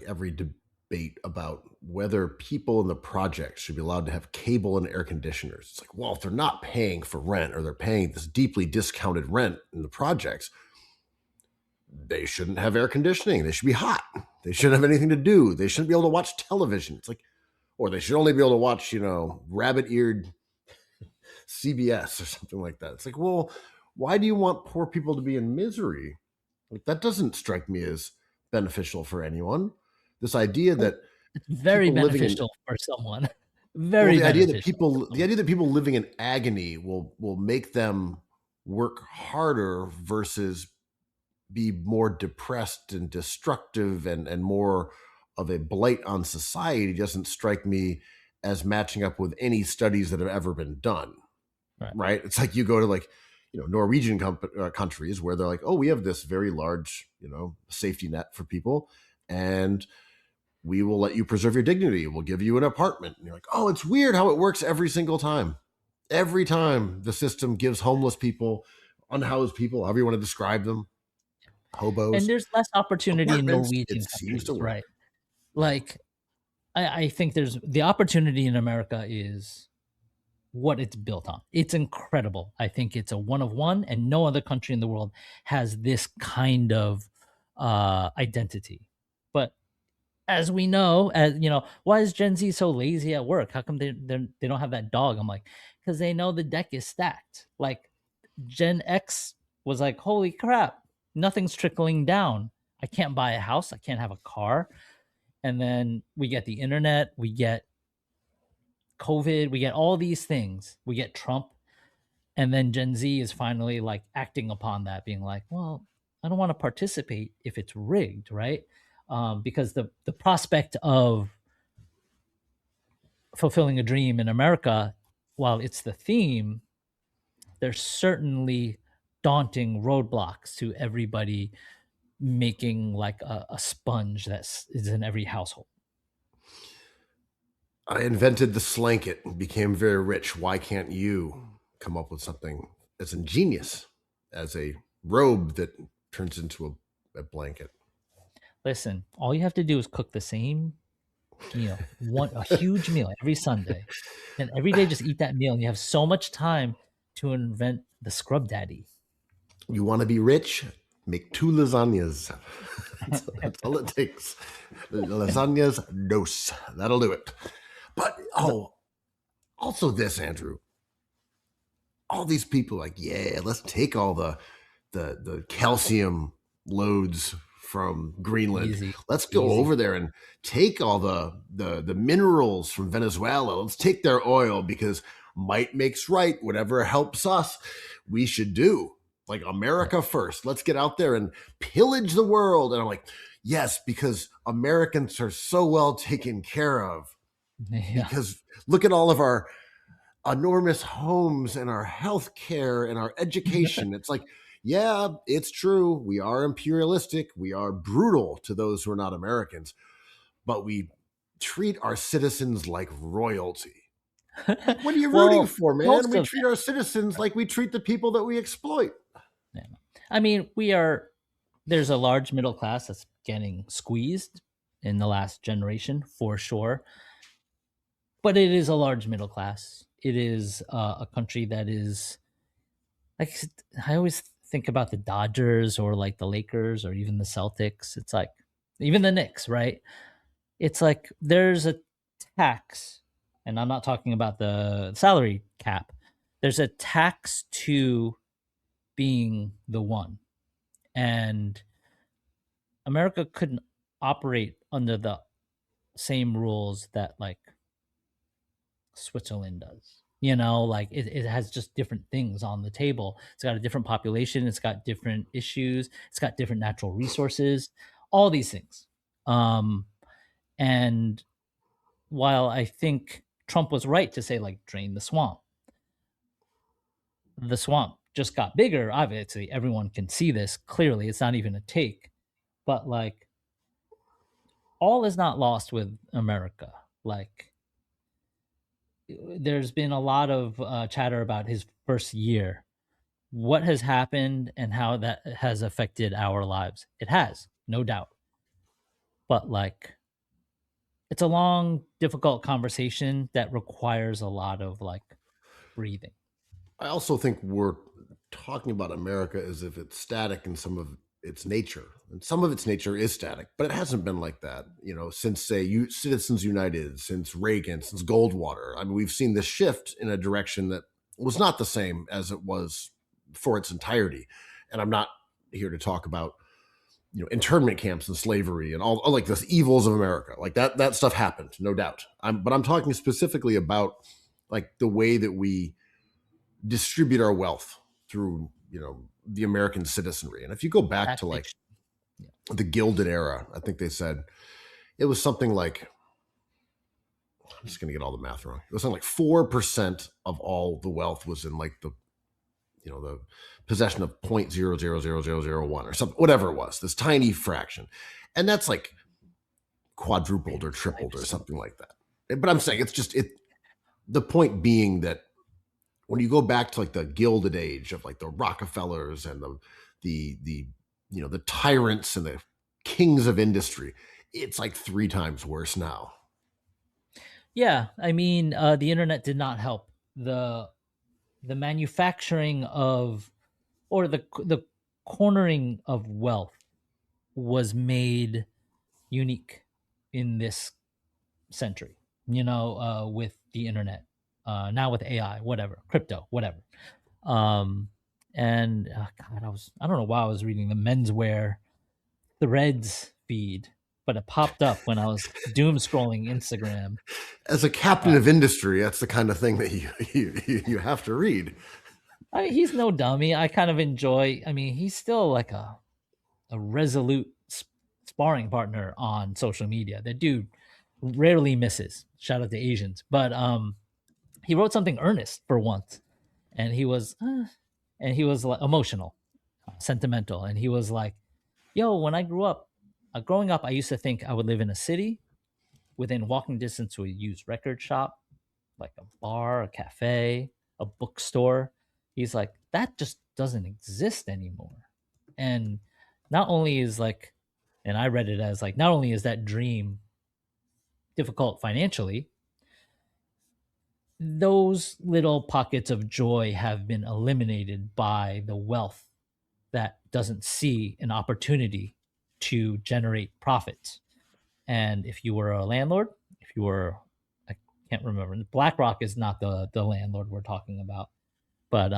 every debate about whether people in the projects should be allowed to have cable and air conditioners. It's like, well, if they're not paying for rent, or they're paying this deeply discounted rent in the projects, they shouldn't have air conditioning. They should be hot. They shouldn't have anything to do. They shouldn't be able to watch television. It's like, or they should only be able to watch, rabbit-eared CBS or something like that. It's like, well, why do you want poor people to be in misery? Like, that doesn't strike me as beneficial for anyone. This idea that it's very beneficial for someone. Very the beneficial. the idea that people living in agony will make them work harder versus be more depressed and destructive and more of a blight on society doesn't strike me as matching up with any studies that have ever been done. Right? It's like you go to like, Norwegian countries where they're like, oh, we have this very large, safety net for people, and we will let you preserve your dignity. We'll give you an apartment. And you're like, oh, it's weird how it works every single time. Every time the system gives homeless people, unhoused people, however you want to describe them, hobos. And there's less opportunity in Norwegian countries, right? Like, I think there's the opportunity in America is what it's built on. It's incredible. I think it's a one of one, and no other country in the world has this kind of identity. But as we know, why is Gen Z so lazy at work? How come they don't have that dog? I'm like, because they know the deck is stacked. Like, Gen X was like, holy crap, nothing's trickling down. I can't buy a house. I can't have a car. And then we get the internet, we get COVID, we get all these things, we get Trump. And then Gen Z is finally like acting upon that, being like, well, I don't want to participate if it's rigged, right? Because the prospect of fulfilling a dream in America, while it's the theme, there's certainly daunting roadblocks to everybody making like a sponge that is in every household. I invented the slanket and became very rich. Why can't you come up with something as ingenious as a robe that turns into a blanket? Listen, all you have to do is cook the same meal, a huge meal every Sunday, and every day just eat that meal, and you have so much time to invent the scrub daddy. You want to be rich? Make 2 lasagnas. That's all it takes. Lasagnas dos. That'll do it. But also this, Andrew. All these people like, yeah, let's take all the calcium loads from Greenland. Easy. Let's go over there and take all the minerals from Venezuela. Let's take their oil because might makes right, whatever helps us, we should do. Like America first. Let's get out there and pillage the world. And I'm like, yes, because Americans are so well taken care of. Yeah. Because look at all of our enormous homes and our health care and our education. It's like, yeah, it's true. We are imperialistic. We are brutal to those who are not Americans, but we treat our citizens like royalty. What are you rooting for, man? We treat our citizens like we treat the people that we exploit. Yeah. I mean, there's a large middle class that's getting squeezed in the last generation for sure. But it is a large middle class. It is a country that is, like, I always think about the Dodgers or like the Lakers or even the Celtics. It's like, even the Knicks, right? It's like there's a tax, and I'm not talking about the salary cap. There's a tax to being the one. And America couldn't operate under the same rules that like Switzerland does. Like it has just different things on the table. It's got a different population. It's got different issues. It's got different natural resources, all these things. And while I think Trump was right to say, like, drain the swamp just got bigger. Obviously, everyone can see this clearly. It's not even a take. But, like, all is not lost with America. Like, there's been a lot of chatter about his first year. What has happened and how that has affected our lives? It has, no doubt. But, like, it's a long, difficult conversation that requires a lot of, like, breathing. I also think we're talking about America as if it's static in some of its nature, and some of its nature is static, but it hasn't been like that, since say Citizens United, since Reagan, since Goldwater. I mean, we've seen this shift in a direction that was not the same as it was for its entirety. And I'm not here to talk about internment camps and slavery and all like the evils of America. Like that stuff happened, no doubt. But I'm talking specifically about like the way that we distribute our wealth through the American citizenry. And if you go back to like the Gilded Era, I think they said it was something like, I'm just gonna get all the math wrong, it was something like 4% of all the wealth was in like the possession of 0.000001 or something, whatever it was, this tiny fraction. And that's like quadrupled or tripled or something like that. But I'm saying it's just the point being that when you go back to like the Gilded Age of like the Rockefellers and the tyrants and the kings of industry, it's like 3 times worse now. Yeah, I mean, the internet did not help. The manufacturing of, or the cornering of wealth was made unique in this century. With the internet. Now with AI, whatever, crypto, whatever. God, I don't know why I was reading the menswear threads feed, but it popped up when I was doom scrolling Instagram. As a captain of industry, that's the kind of thing that you have to read. I mean, he's no dummy. I kind of enjoy. I mean, he's still like a resolute sparring partner on social media. That dude rarely misses. Shout out to Asians, but he wrote something earnest for once, and he was like emotional, sentimental, and he was like, "Yo, when I growing up, I used to think I would live in a city within walking distance to a used record shop, like a bar, a cafe, a bookstore." He's like, that just doesn't exist anymore. And not only is like, and I read it as like, not only is that dream difficult financially, those little pockets of joy have been eliminated by the wealth that doesn't see an opportunity to generate profits. And if you were a landlord, I can't remember, BlackRock is not the landlord we're talking about, but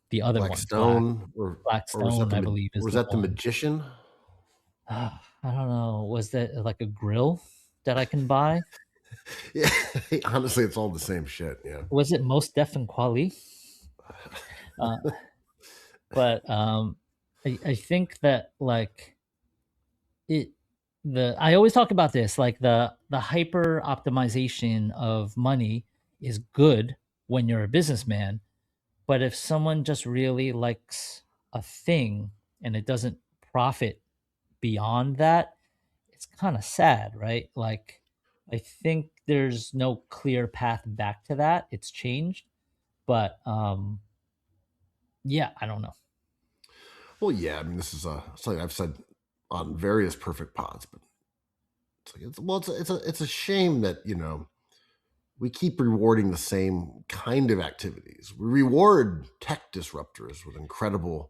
the other Blackstone, one, Blackstone, I believe, is was that the magician? I don't know. Was that like a grill that I can buy? Yeah, honestly, it's all the same shit. Yeah. Was it Most Def and Quali? Uh, but I think that like it the I always talk about this, like the hyper optimization of money is good when you're a businessman, but if someone just really likes a thing and it doesn't profit beyond that, it's kind of sad, right? Like I think there's no clear path back to that. It's changed, but yeah, I don't know. Well, yeah. I mean, this is something I've said on various perfect pods, but it's a shame that we keep rewarding the same kind of activities. We reward tech disruptors with incredible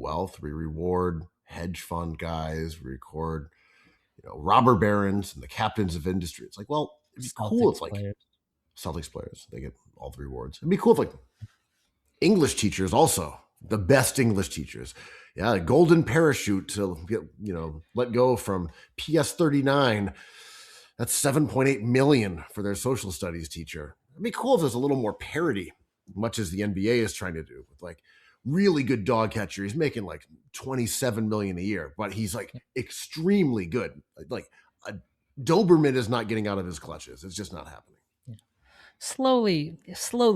wealth. We reward hedge fund guys. We record robber barons and the captains of industry. It's like, well, it'd be cool if Celtics players. Celtics players, they get all the rewards. It'd be cool if English teachers also, the best English teachers. Yeah, a golden parachute to get, let go from PS39. That's 7.8 million for their social studies teacher. It'd be cool if there's a little more parity, much as the NBA is trying to do with like really good dog catcher. He's making like 27 million a year, but he's like extremely good. Like a Doberman is not getting out of his clutches. It's just not happening. Slowly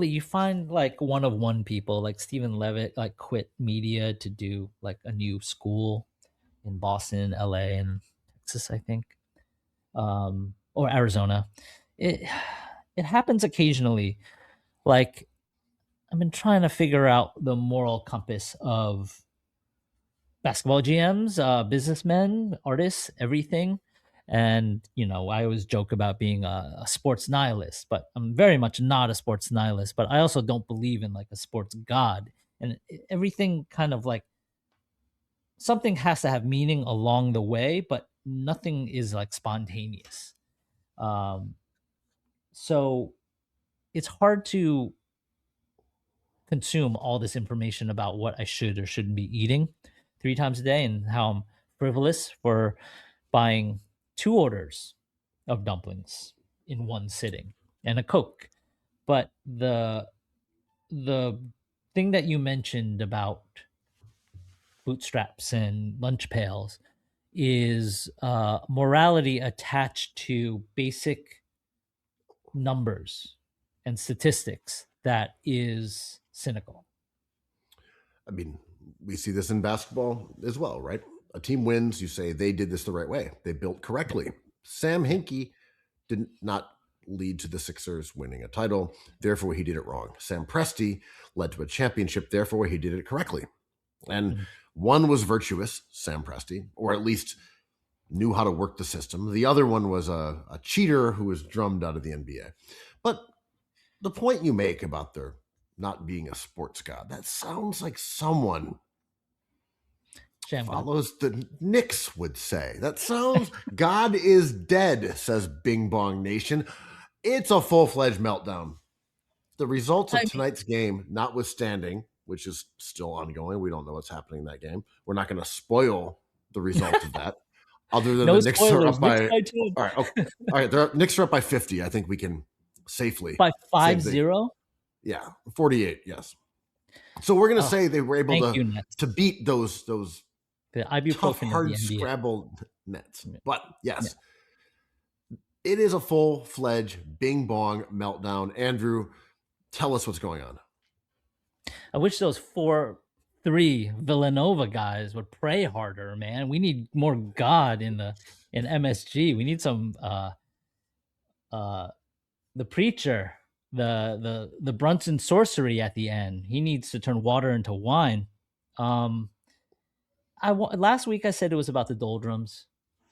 you find like one of one people, like Stephen Levitt like quit media to do like a new school in Boston, LA, and Texas, I think, or Arizona. It happens occasionally. Like I've been trying to figure out the moral compass of basketball GMs, businessmen, artists, everything. And I always joke about being a sports nihilist, but I'm very much not a sports nihilist. But I also don't believe in like a sports god, and everything kind of like something has to have meaning along the way, but nothing is like spontaneous. Um, so it's hard to consume all this information about what I should or shouldn't be eating 3 times a day and how I'm frivolous for buying 2 orders of dumplings in one sitting and a Coke. But the thing that you mentioned about bootstraps and lunch pails is morality attached to basic numbers and statistics that is cynical. I mean, we see this in basketball as well, right? A team wins, you say they did this the right way. They built correctly. Sam Hinkie did not lead to the Sixers winning a title, therefore he did it wrong. Sam Presti led to a championship, therefore he did it correctly. And one was virtuous, Sam Presti, or at least knew how to work the system. The other one was a cheater who was drummed out of the NBA. But the point you make about their not being a sports god, that sounds like someone follows the Knicks would say. That sounds, God is dead, says Bing Bong Nation. It's a full-fledged meltdown. The results of tonight's game, notwithstanding, which is still ongoing, we don't know what's happening in that game. We're not going to spoil the result of that. Other than no the Knicks spoilers, are up by, all right, okay. All right, Knicks are up by 50. I think we can safely by 5-0. Yeah, 48. Yes. So we're going to say they were able to beat those the ibuprofen tough, hard scrabbled Nets. But yes, it is a full-fledged Bing Bong meltdown. Andrew, tell us what's going on. I wish those 4-3 Villanova guys would pray harder, man. We need more God in MSG. We need some the preacher, the Brunson sorcery at the end. He needs to turn water into wine. Last week I said it was about the doldrums,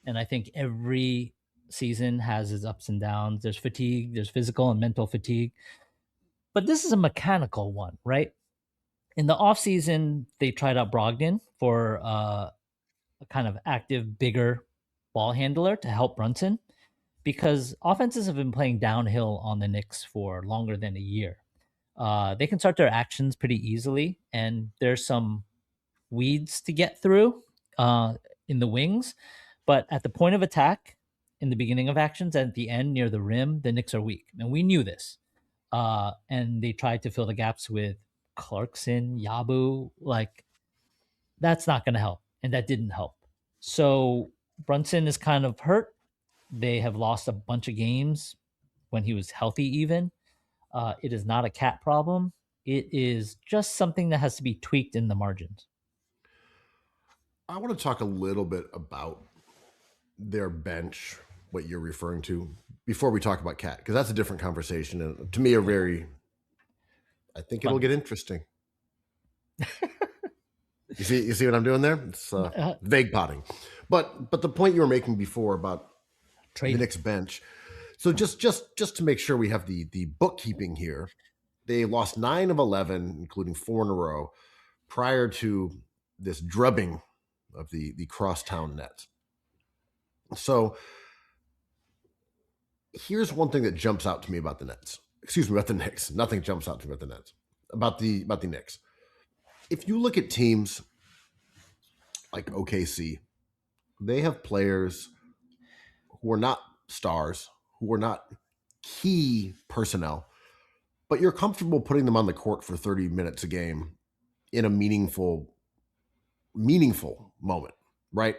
and I think every season has its ups and downs. There's fatigue, there's physical and mental fatigue, but this is a mechanical one, right? In the off season, they tried out Brogdon for a kind of active, bigger ball handler to help Brunson, because offenses have been playing downhill on the Knicks for longer than a year. They can start their actions pretty easily, and there's some weeds to get through in the wings. But at the point of attack in the beginning of actions. At the end, near the rim, the Knicks are weak. And we knew this. And they tried to fill the gaps with Clarkson, Yabu. Like, that's not going to help. And that didn't help. So Brunson is kind of hurt. They have lost a bunch of games when he was healthy, even. It is not a cat problem. It is just something that has to be tweaked in the margins. I want to talk a little bit about their bench, what you're referring to, before we talk about Cat, because that's a different conversation. And to me, I think it'll get interesting. You see what I'm doing there? It's Vaguepodding. But the point you were making before about the Knicks bench. So just to make sure we have the bookkeeping here, they lost 9 of 11, including 4 in a row, prior to this drubbing of the crosstown Nets. So here's one thing that jumps out to me about the Nets. Excuse me, about the Knicks. Nothing jumps out to me about the Nets. About the Knicks. If you look at teams like OKC, they have players who are not stars, who are not key personnel, but you're comfortable putting them on the court for 30 minutes a game in a meaningful moment, right?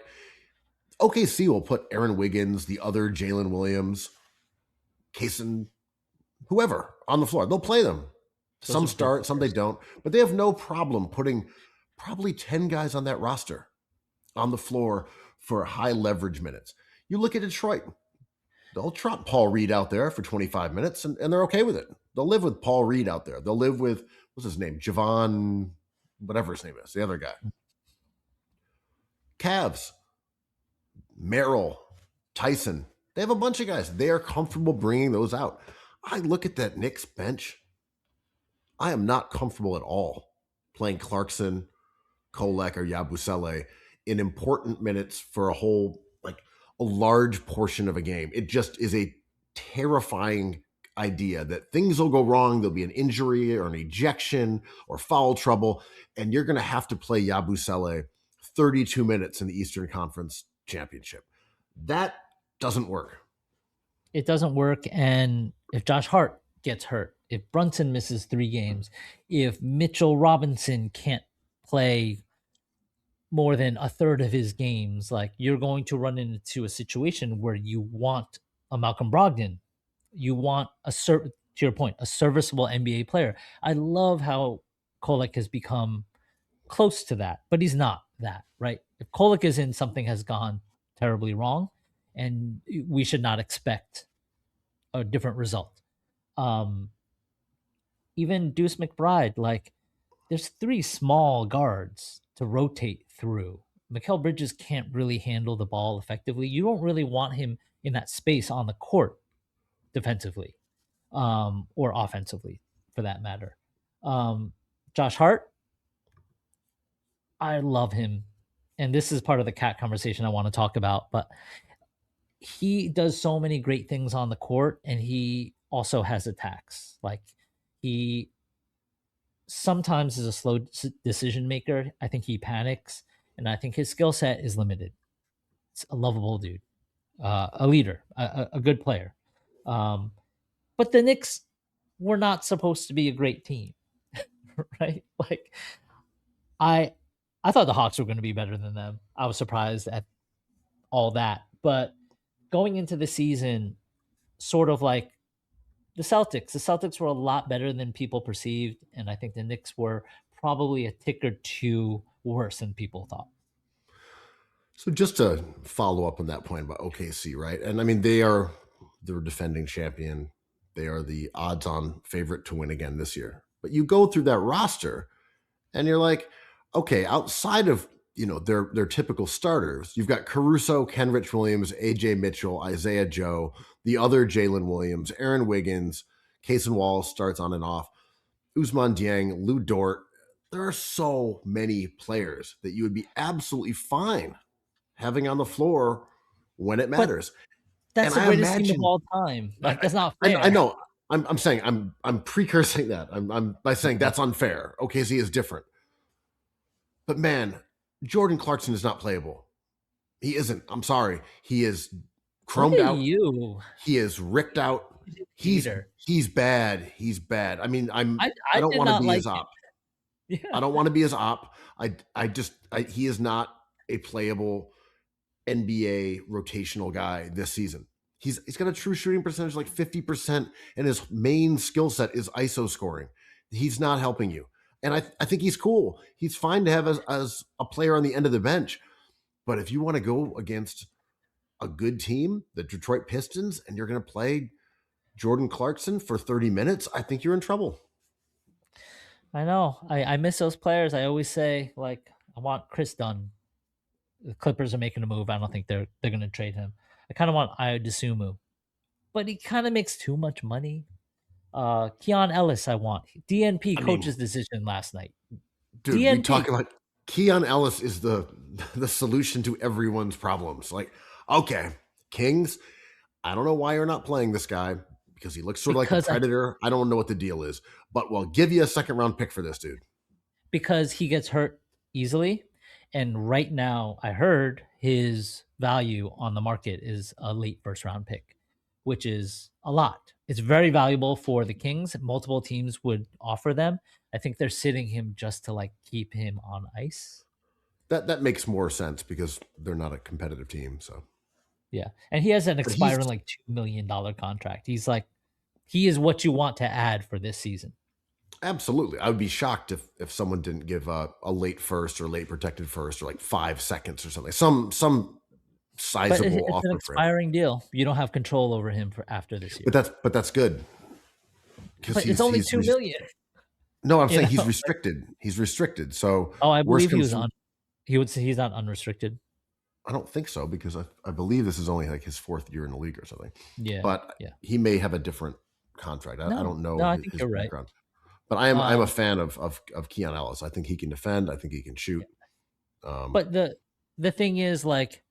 OKC will put Aaron Wiggins, the other Jalen Williams, Kaysen, whoever on the floor. They'll play them. Some start, some they don't, but they have no problem putting probably 10 guys on that roster on the floor for high leverage minutes. You look at Detroit, they'll trot Paul Reed out there for 25 minutes and they're okay with it. They'll live with Paul Reed out there. They'll live with, what's his name? Javon, whatever his name is, the other guy. Cavs, Merrill, Tyson, they have a bunch of guys. They are comfortable bringing those out. I look at that Knicks bench. I am not comfortable at all playing Clarkson, Kolek, or Yabusele in important minutes for a large portion of a game. It just is a terrifying idea that things will go wrong. There'll be an injury or an ejection or foul trouble, and you're going to have to play Yabusele 32 minutes in the Eastern Conference Championship. That doesn't work. It doesn't work. And if Josh Hart gets hurt, if Brunson misses 3 games, if Mitchell Robinson can't play more than a third of his games, like, you're going to run into a situation where you want a Malcolm Brogdon. You want to your point, a serviceable NBA player. I love how Kolek has become close to that, but he's not that, right? If Kolek is in, something has gone terribly wrong, and we should not expect a different result. Even Deuce McBride, like, there's 3 small guards to rotate through. Mikal Bridges can't really handle the ball effectively. You don't really want him in that space on the court defensively, or offensively for that matter. Josh Hart, I love him. And this is part of the cat conversation I want to talk about, but he does so many great things on the court, and he also has attacks. Like, he sometimes is a slow decision maker. I think he panics, and I think his skill set is limited. It's a lovable dude, a leader, a good player. But the Knicks were not supposed to be a great team, right? Like, I thought the Hawks were going to be better than them. I was surprised at all that. But going into the season, sort of like the Celtics were a lot better than people perceived, and I think the Knicks were probably a tick or 2 worse than people thought. So just to follow up on that point about OKC, right? And I mean, they're defending champion. They are the odds-on favorite to win again this year. But you go through that roster, and you're like, okay, outside of their typical starters, you've got Caruso, Kenrich Williams, AJ Mitchell, Isaiah Joe, the other Jalen Williams, Aaron Wiggins, Kaysen Wallace starts on and off, Ousmane Dieng, Lou Dort. There are so many players that you would be absolutely fine having on the floor when it matters. But that's the greatest team of all time. Like, that's not fair. I know. I'm saying I'm precursing that. I'm by saying that's unfair. OKC is different. But man, Jordan Clarkson is not playable. He isn't. I'm sorry. He is Look chromed at out. you. He is ricked out. He's Hater. bad. He's bad. I mean, I I don't did want to not be like his op. him. I Yeah. don't want to be his op. He is not a playable NBA rotational guy this season. He's got a true shooting percentage like 50%, and his main skill set is ISO scoring. He's not helping you. And I think he's cool. He's fine to have as a player on the end of the bench. But if you want to go against a good team, the Detroit Pistons, and you're going to play Jordan Clarkson for 30 minutes, I think you're in trouble. I know. I miss those players. I always say, like, I want Chris Dunn. The Clippers are making a move. I don't think they're going to trade him. I kind of want Ayo Dosunmu, but he kind of makes too much money. Keon Ellis, I want. DNP coach's decision last night. Dude, DNP. we talk about Keon Ellis is the solution to everyone's problems. Like, okay, Kings, I don't know why you're not playing this guy because he looks sort of like a predator. I don't know what the deal is, but we'll give you a second round pick for this dude. Because he gets hurt easily. And right now, I heard his value on the market is a late first round pick, which is a lot. It's very valuable for the Kings. Multiple teams would offer them. I think they're sitting him just to like keep him on ice. That makes more sense because they're not a competitive team. So yeah, and he has an expiring like $2 million contract. He's like, he is what you want to add for this season. Absolutely. I would be shocked if someone didn't give a late first or late protected first or like 5 seconds or something. Some sizable offer. It's an expiring deal. You don't have control over him for after this year. But that's good. But it's only $2 million. No, I'm saying he's restricted. He's restricted. So I believe he was on. He would say he's not unrestricted. I don't think so because I believe this is only like his 4th year in the league or something. Yeah. But he may have a different contract. I don't know. No, I think you're background. Right. But I'm a fan of Keon Ellis. I think he can defend. I think he can shoot. Yeah. But the thing is, like,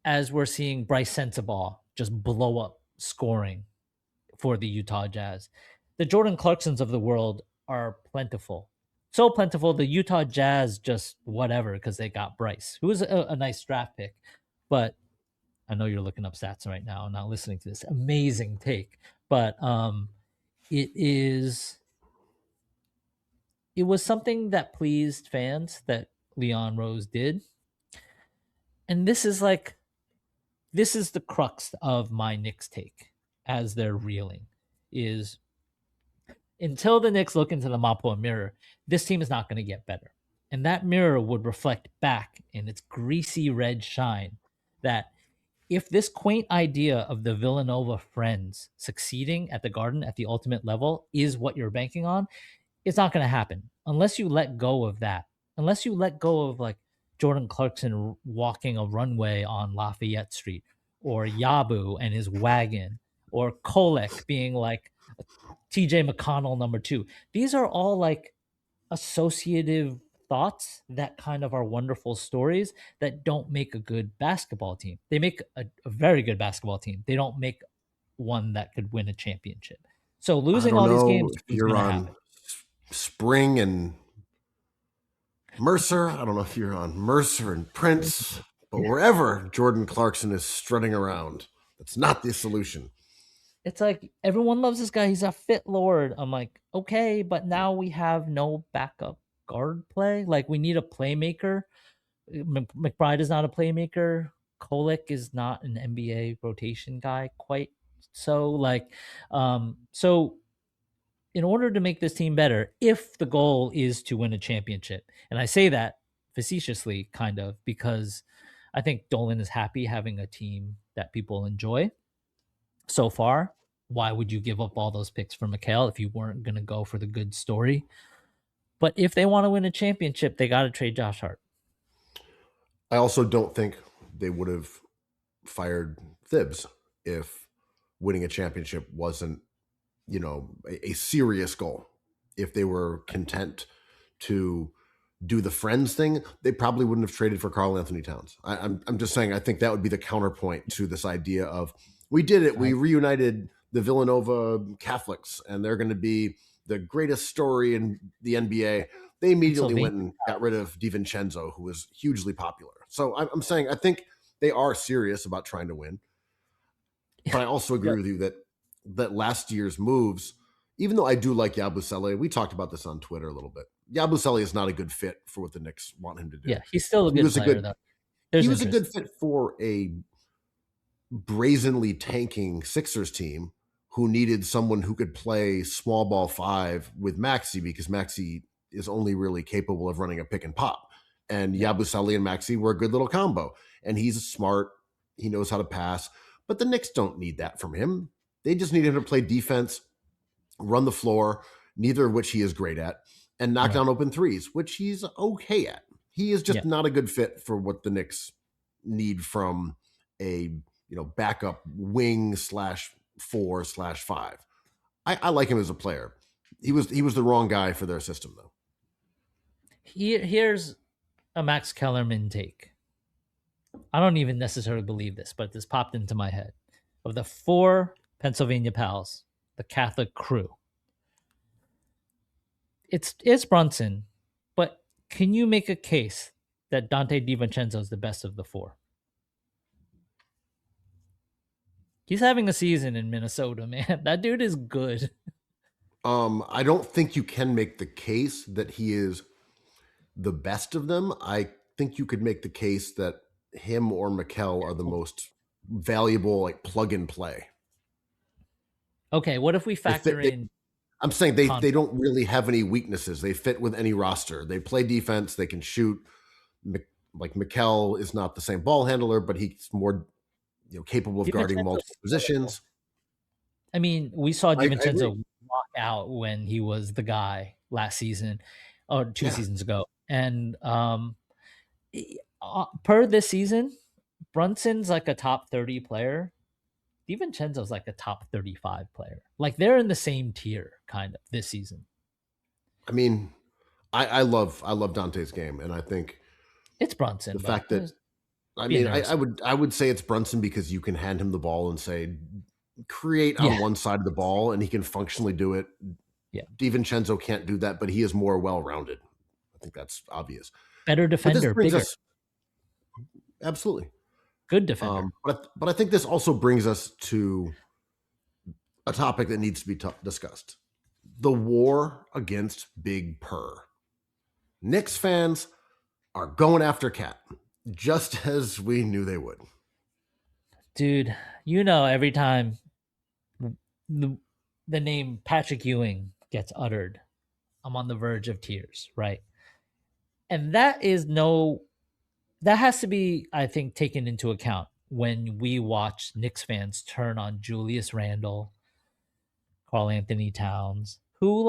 as we're seeing Bryce Sensabaugh just blow up scoring for the Utah Jazz, the Jordan Clarksons of the world are plentiful. So plentiful, the Utah Jazz just whatever because they got Bryce, who was a nice draft pick. But I know you're looking up stats right now and not listening to this amazing take. But it was something that pleased fans that Leon Rose did. And this is the crux of my Knicks take as they're reeling is until the Knicks look into the Mapua mirror, this team is not going to get better. And that mirror would reflect back in its greasy red shine that if this quaint idea of the Villanova Friends succeeding at the Garden at the ultimate level is what you're banking on, it's not going to happen unless you let go of that. Unless you let go of like Jordan Clarkson walking a runway on Lafayette Street or Yabu and his wagon or Kolek being like TJ McConnell number 2. These are all like associative thoughts that kind of are wonderful stories that don't make a good basketball team. They make a very good basketball team. They don't make one that could win a championship. So losing all these games if you're on Spring and Mercer, I don't know if you're on Mercer and Prince, but wherever Jordan Clarkson is strutting around, that's not the solution. It's like everyone loves this guy. He's a fit lord. I'm like, okay, but now we have no backup guard play. Like we need a playmaker. McBride is not a playmaker. Kolek is not an NBA rotation guy quite. So like, so in order to make this team better, if the goal is to win a championship, and I say that facetiously kind of because I think Dolan is happy having a team that people enjoy. So far, why would you give up all those picks for Mikal if you weren't going to go for the good story? But if they want to win a championship, they got to trade Josh Hart. I also don't think they would have fired Thibs if winning a championship wasn't, a serious goal. If they were content to do the friends thing, they probably wouldn't have traded for Karl Anthony Towns. I'm just saying, I think that would be the counterpoint to this idea of we did it. We reunited the Villanova Catholics and they're going to be the greatest story in the NBA. They immediately went and got rid of DiVincenzo, who was hugely popular. So I'm saying, I think they are serious about trying to win. But I also agree with you that last year's moves, even though I do like Yabusele, we talked about this on Twitter a little bit. Yabusele is not a good fit for what the Knicks want him to do. Yeah, he's still a He good was a player, good though. he was a good fit for a brazenly tanking Sixers team who needed someone who could play small ball 5 with Maxey, because Maxey is only really capable of running a pick and pop. And Yabusele and Maxey were a good little combo. And he's smart. He knows how to pass. But the Knicks don't need that from him. They just need him to play defense, run the floor, neither of which he is great at, and knock down open threes, which he's okay at. He is just not a good fit for what the Knicks need from a backup wing /4/5. I like him as a player. He was the wrong guy for their system, though. Here's a Max Kellerman take. I don't even necessarily believe this, but this popped into my head. Of the 4 Pennsylvania Pals, the Catholic crew, it's Brunson, but can you make a case that Dante DiVincenzo is the best of the 4? He's having a season in Minnesota, man. That dude is good. I don't think you can make the case that he is the best of them. I think you could make the case that him or Mikal are the most valuable, like plug and play. Okay, what if we factor in? I'm saying they don't really have any weaknesses. They fit with any roster. They play defense. They can shoot. Like Mikal is not the same ball handler, but he's more capable of guarding multiple positions. I mean, we saw DiVincenzo walk out when he was the guy last season or 2 seasons ago. And per this season, Brunson's like a top 30 player. DiVincenzo's like a top 35 player. Like they're in the same tier kind of this season. I mean, I love Dante's game, and I think it's Brunson. The fact that I would say it's Brunson because you can hand him the ball and say create on one side of the ball, and he can functionally do it. Yeah, DiVincenzo can't do that, but he is more well-rounded. I think that's obvious. Better defender, bigger. Absolutely. Good defender. But I think this also brings us to a topic that needs to be discussed. The war against Big Purr. Knicks fans are going after Cat, just as we knew they would. Dude, every time the name Patrick Ewing gets uttered, I'm on the verge of tears, right? And that has to be, I think, taken into account when we watch Knicks fans turn on Julius Randle, Karl Anthony Towns, who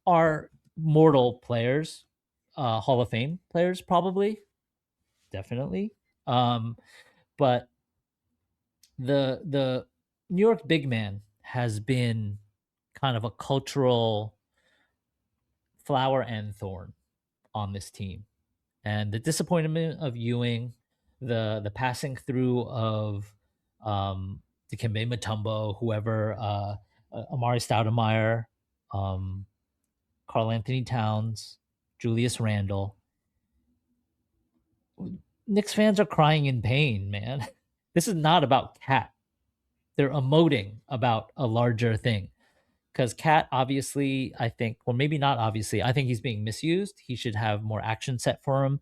are mortal players, Hall of Fame players, probably, definitely. But the New York big man has been kind of a cultural flower and thorn on this team. And the disappointment of Ewing, the passing through of Dikembe Mutombo, whoever, Amari Stoudemire, Karl Anthony Towns, Julius Randle. Knicks fans are crying in pain, man. This is not about Cat. They're emoting about a larger thing. Because Cat, obviously, I think, or maybe not obviously, I think he's being misused. He should have more action set for him.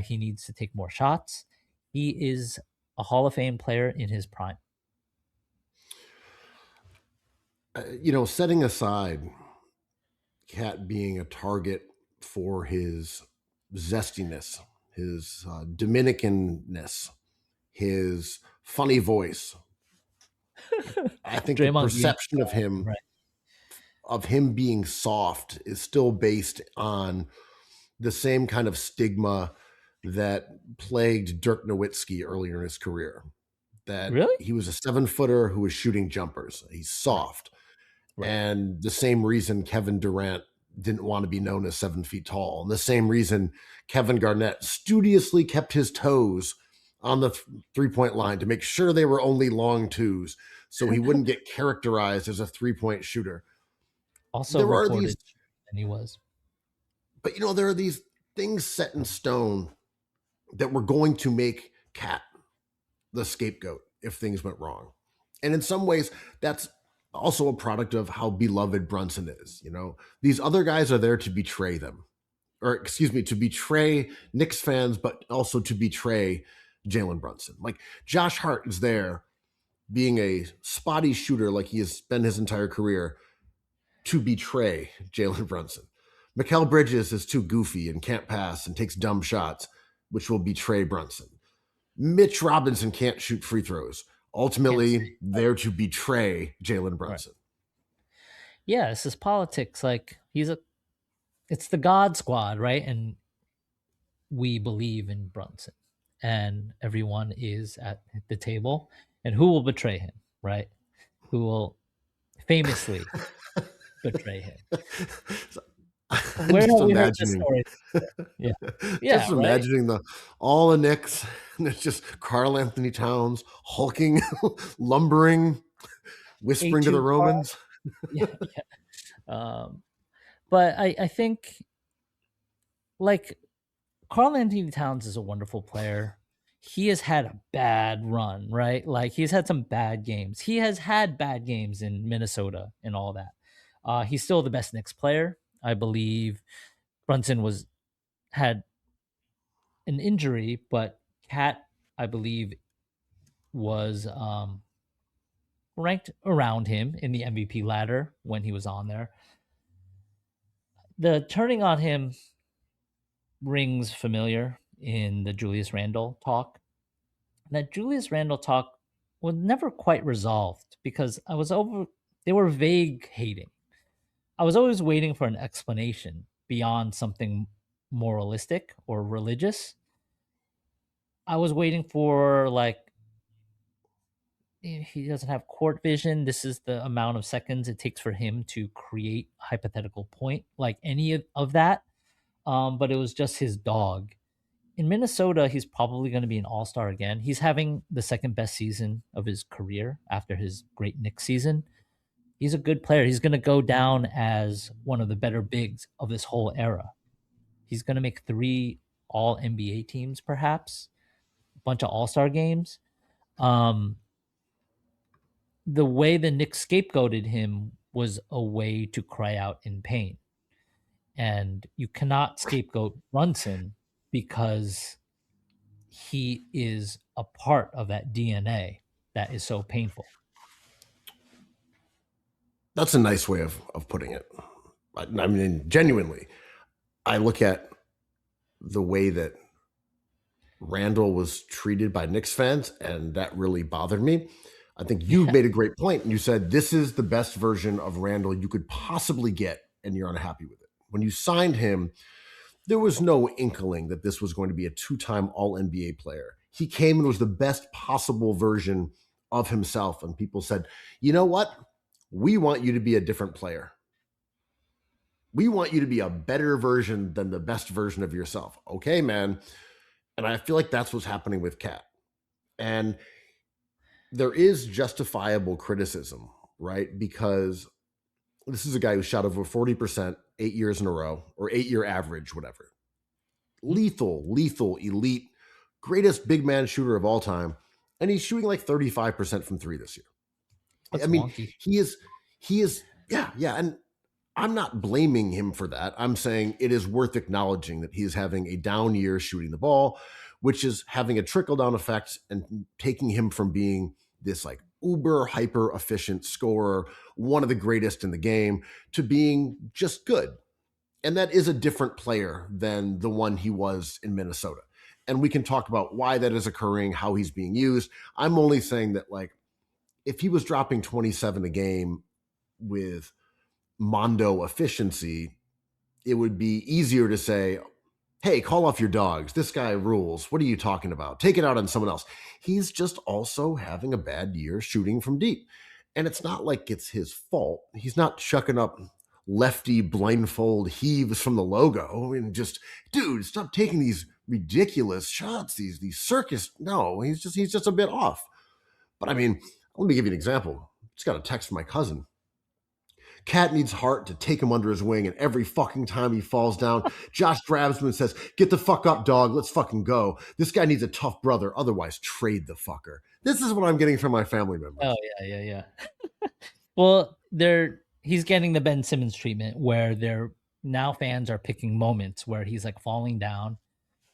He needs to take more shots. He is a Hall of Fame player in his prime. Setting aside Cat being a target for his zestiness, his Dominicanness, his funny voice, I think the perception of him... Right. Of him being soft is still based on the same kind of stigma that plagued Dirk Nowitzki earlier in his career. That he was a 7-footer who was shooting jumpers. He's soft. Right. And the same reason Kevin Durant didn't want to be known as 7 feet tall. And the same reason Kevin Garnett studiously kept his toes on the 3-point line to make sure they were only long twos so he wouldn't get characterized as a 3-point shooter. Also, there are these, and he was. But there are these things set in stone that were going to make Cat the scapegoat if things went wrong. And in some ways, that's also a product of how beloved Brunson is. These other guys are there to betray them, or excuse me, to betray Knicks fans, but also to betray Jalen Brunson. Like Josh Hart is there being a spotty shooter like he has been his entire career to betray Jalen Brunson. Mikal Bridges is too goofy and can't pass and takes dumb shots, which will betray Brunson. Mitch Robinson can't shoot free throws. Ultimately, there to betray Jalen Brunson. Right. Yeah, this is politics. Like it's the God Squad, right? And we believe in Brunson, and everyone is at the table. And who will betray him, right? Who will famously betray him? Where we heard this story? Yeah, just imagining all the Knicks, and it's just Karl Anthony Towns hulking, lumbering, whispering to the Romans. But I think like Karl Anthony Towns is a wonderful player. He has had a bad run, right? Like he's had some bad games. He has had bad games in Minnesota and all that. He's still the best Knicks player. I believe Brunson had an injury, but Cat, I believe, was ranked around him in the MVP ladder when he was on there. The turning on him rings familiar in the Julius Randle talk. That Julius Randle talk was never quite resolved because they were vague hating. I was always waiting for an explanation beyond something moralistic or religious. I was waiting for he doesn't have court vision. This is the amount of seconds it takes for him to create a hypothetical point, like any of that. But it was just his dog. In Minnesota, he's probably going to be an all-star again. He's having the second best season of his career after his great Knicks season. He's a good player. He's going to go down as one of the better bigs of this whole era. He's going to make 3 all-NBA teams, perhaps. A bunch of all-star games. The way the Knicks scapegoated him was a way to cry out in pain. And you cannot scapegoat Brunson because he is a part of that DNA that is so painful. That's a nice way of putting it. I mean, genuinely, I look at the way that Randle was treated by Knicks fans, and that really bothered me. I think you made a great point. And you said, this is the best version of Randle you could possibly get, and you're unhappy with it. When you signed him, there was no inkling that this was going to be a 2-time All-NBA player. He came and was the best possible version of himself. And people said, you know what? We want you to be a different player. We want you to be a better version than the best version of yourself. Okay, man. And I feel like that's what's happening with Cat. And there is justifiable criticism, right? Because this is a guy who shot over 40% 8 years in a row, or 8-year average, whatever. Lethal, elite, greatest big man shooter of all time. And he's shooting like 35% from 3 this year. That's wonky. He is, yeah. And I'm not blaming him for that. I'm saying it is worth acknowledging that he is having a down year shooting the ball, which is having a trickle-down effect and taking him from being this like uber hyper efficient scorer, one of the greatest in the game, to being just good. And that is a different player than the one he was in Minnesota. And we can talk about why that is occurring, how he's being used. I'm only saying that, like, if he was dropping 27 a game with Mondo efficiency, it would be easier to say, hey, call off your dogs. This guy rules. What are you talking about? Take it out on someone else. He's just also having a bad year shooting from deep. And it's not like it's his fault. He's not chucking up lefty blindfold heaves from the logo and just, dude, stop taking these ridiculous shots, these circus. No, he's just a bit off. But I mean, let me give you an example. Just got a text from my cousin. Cat needs Hart to take him under his wing, and every fucking time he falls down, Josh grabs him and says, "Get the fuck up, dog. Let's fucking go. This guy needs a tough brother. Otherwise, trade the fucker." This is what I'm getting from my family members. Oh yeah. Well, he's getting the Ben Simmons treatment where now fans are picking moments where he's like falling down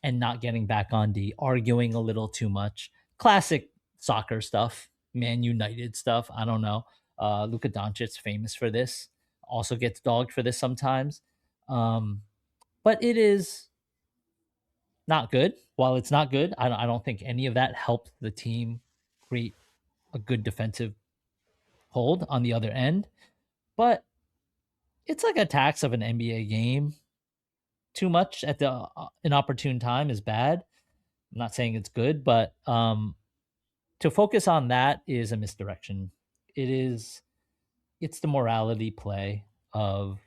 and not getting back on D, arguing a little too much. Classic soccer stuff, Man United stuff. I don't know. Luka Doncic's famous for this. Also gets dogged for this sometimes. But it is not good. While it's not good, I don't think any of that helped the team create a good defensive hold on the other end. But it's like a tax of an NBA game. Too much at the inopportune time is bad. I'm not saying it's good, but to focus on that is a misdirection. It's the morality play of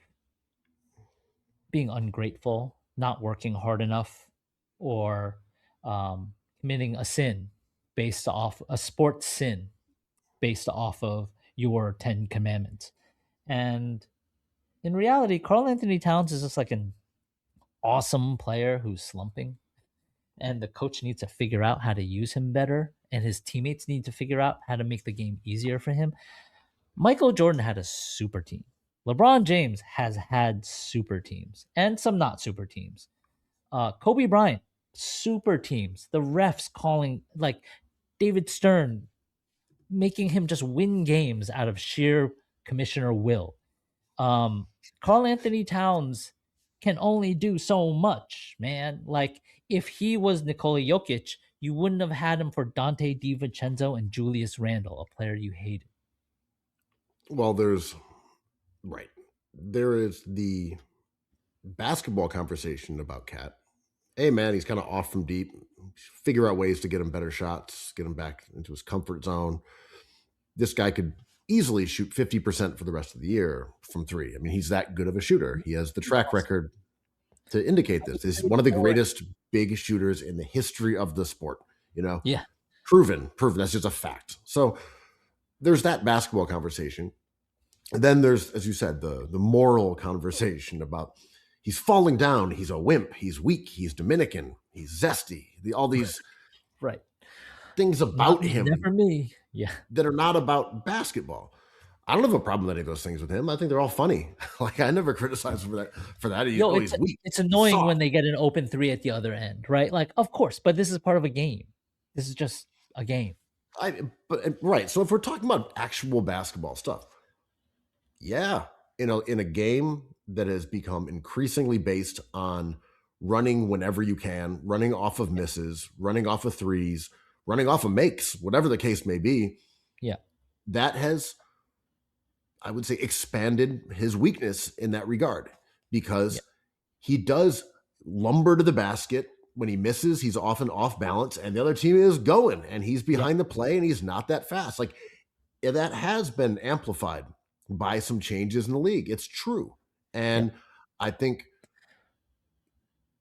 being ungrateful, not working hard enough, or committing a sin based off a sports sin based off of your 10 commandments. And in reality, Karl Anthony Towns is just like an awesome player who's slumping, and the coach needs to figure out how to use him better, and his teammates need to figure out how to make the game easier for him. Michael Jordan had a super team. LeBron James has had super teams and some not super teams. Kobe Bryant, super teams. The refs calling, like David Stern, making him just win games out of sheer commissioner will. Karl Anthony Towns can only do so much, man. Like, if he was Nikola Jokic, you wouldn't have had him for Dante DiVincenzo and Julius Randle, a player you hated. Well, there is the basketball conversation about Cat. Hey, man, he's kind of off from deep. Figure out ways to get him better shots, get him back into his comfort zone. This guy could easily shoot 50% for the rest of the year from three. I mean, he's that good of a shooter. He has the track record to indicate this. He's one of the greatest big shooters in the history of the sport, Yeah. Proven. That's just a fact. So there's that basketball conversation. And then there's, as you said, the moral conversation about he's falling down. He's a wimp. He's weak. He's Dominican. He's zesty. All these things about him. Never me. Yeah. That are not about basketball. I don't have a problem with any of those things with him. I think they're all funny. Like, I never criticize him for that. He's weak. It's annoying when they get an open three at the other end, right? Like, of course, but this is part of a game. This is just a game. Right. So if we're talking about actual basketball stuff, yeah, in a game that has become increasingly based on running whenever you can, running off of misses, running off of threes, running off of makes, whatever the case may be. Yeah. That has, I would say, expanded his weakness in that regard, because he does lumber to the basket. When he misses, he's often off balance, and the other team is going, and he's behind the play, and he's not that fast. Like, that has been amplified by some changes in the league. It's true. And I think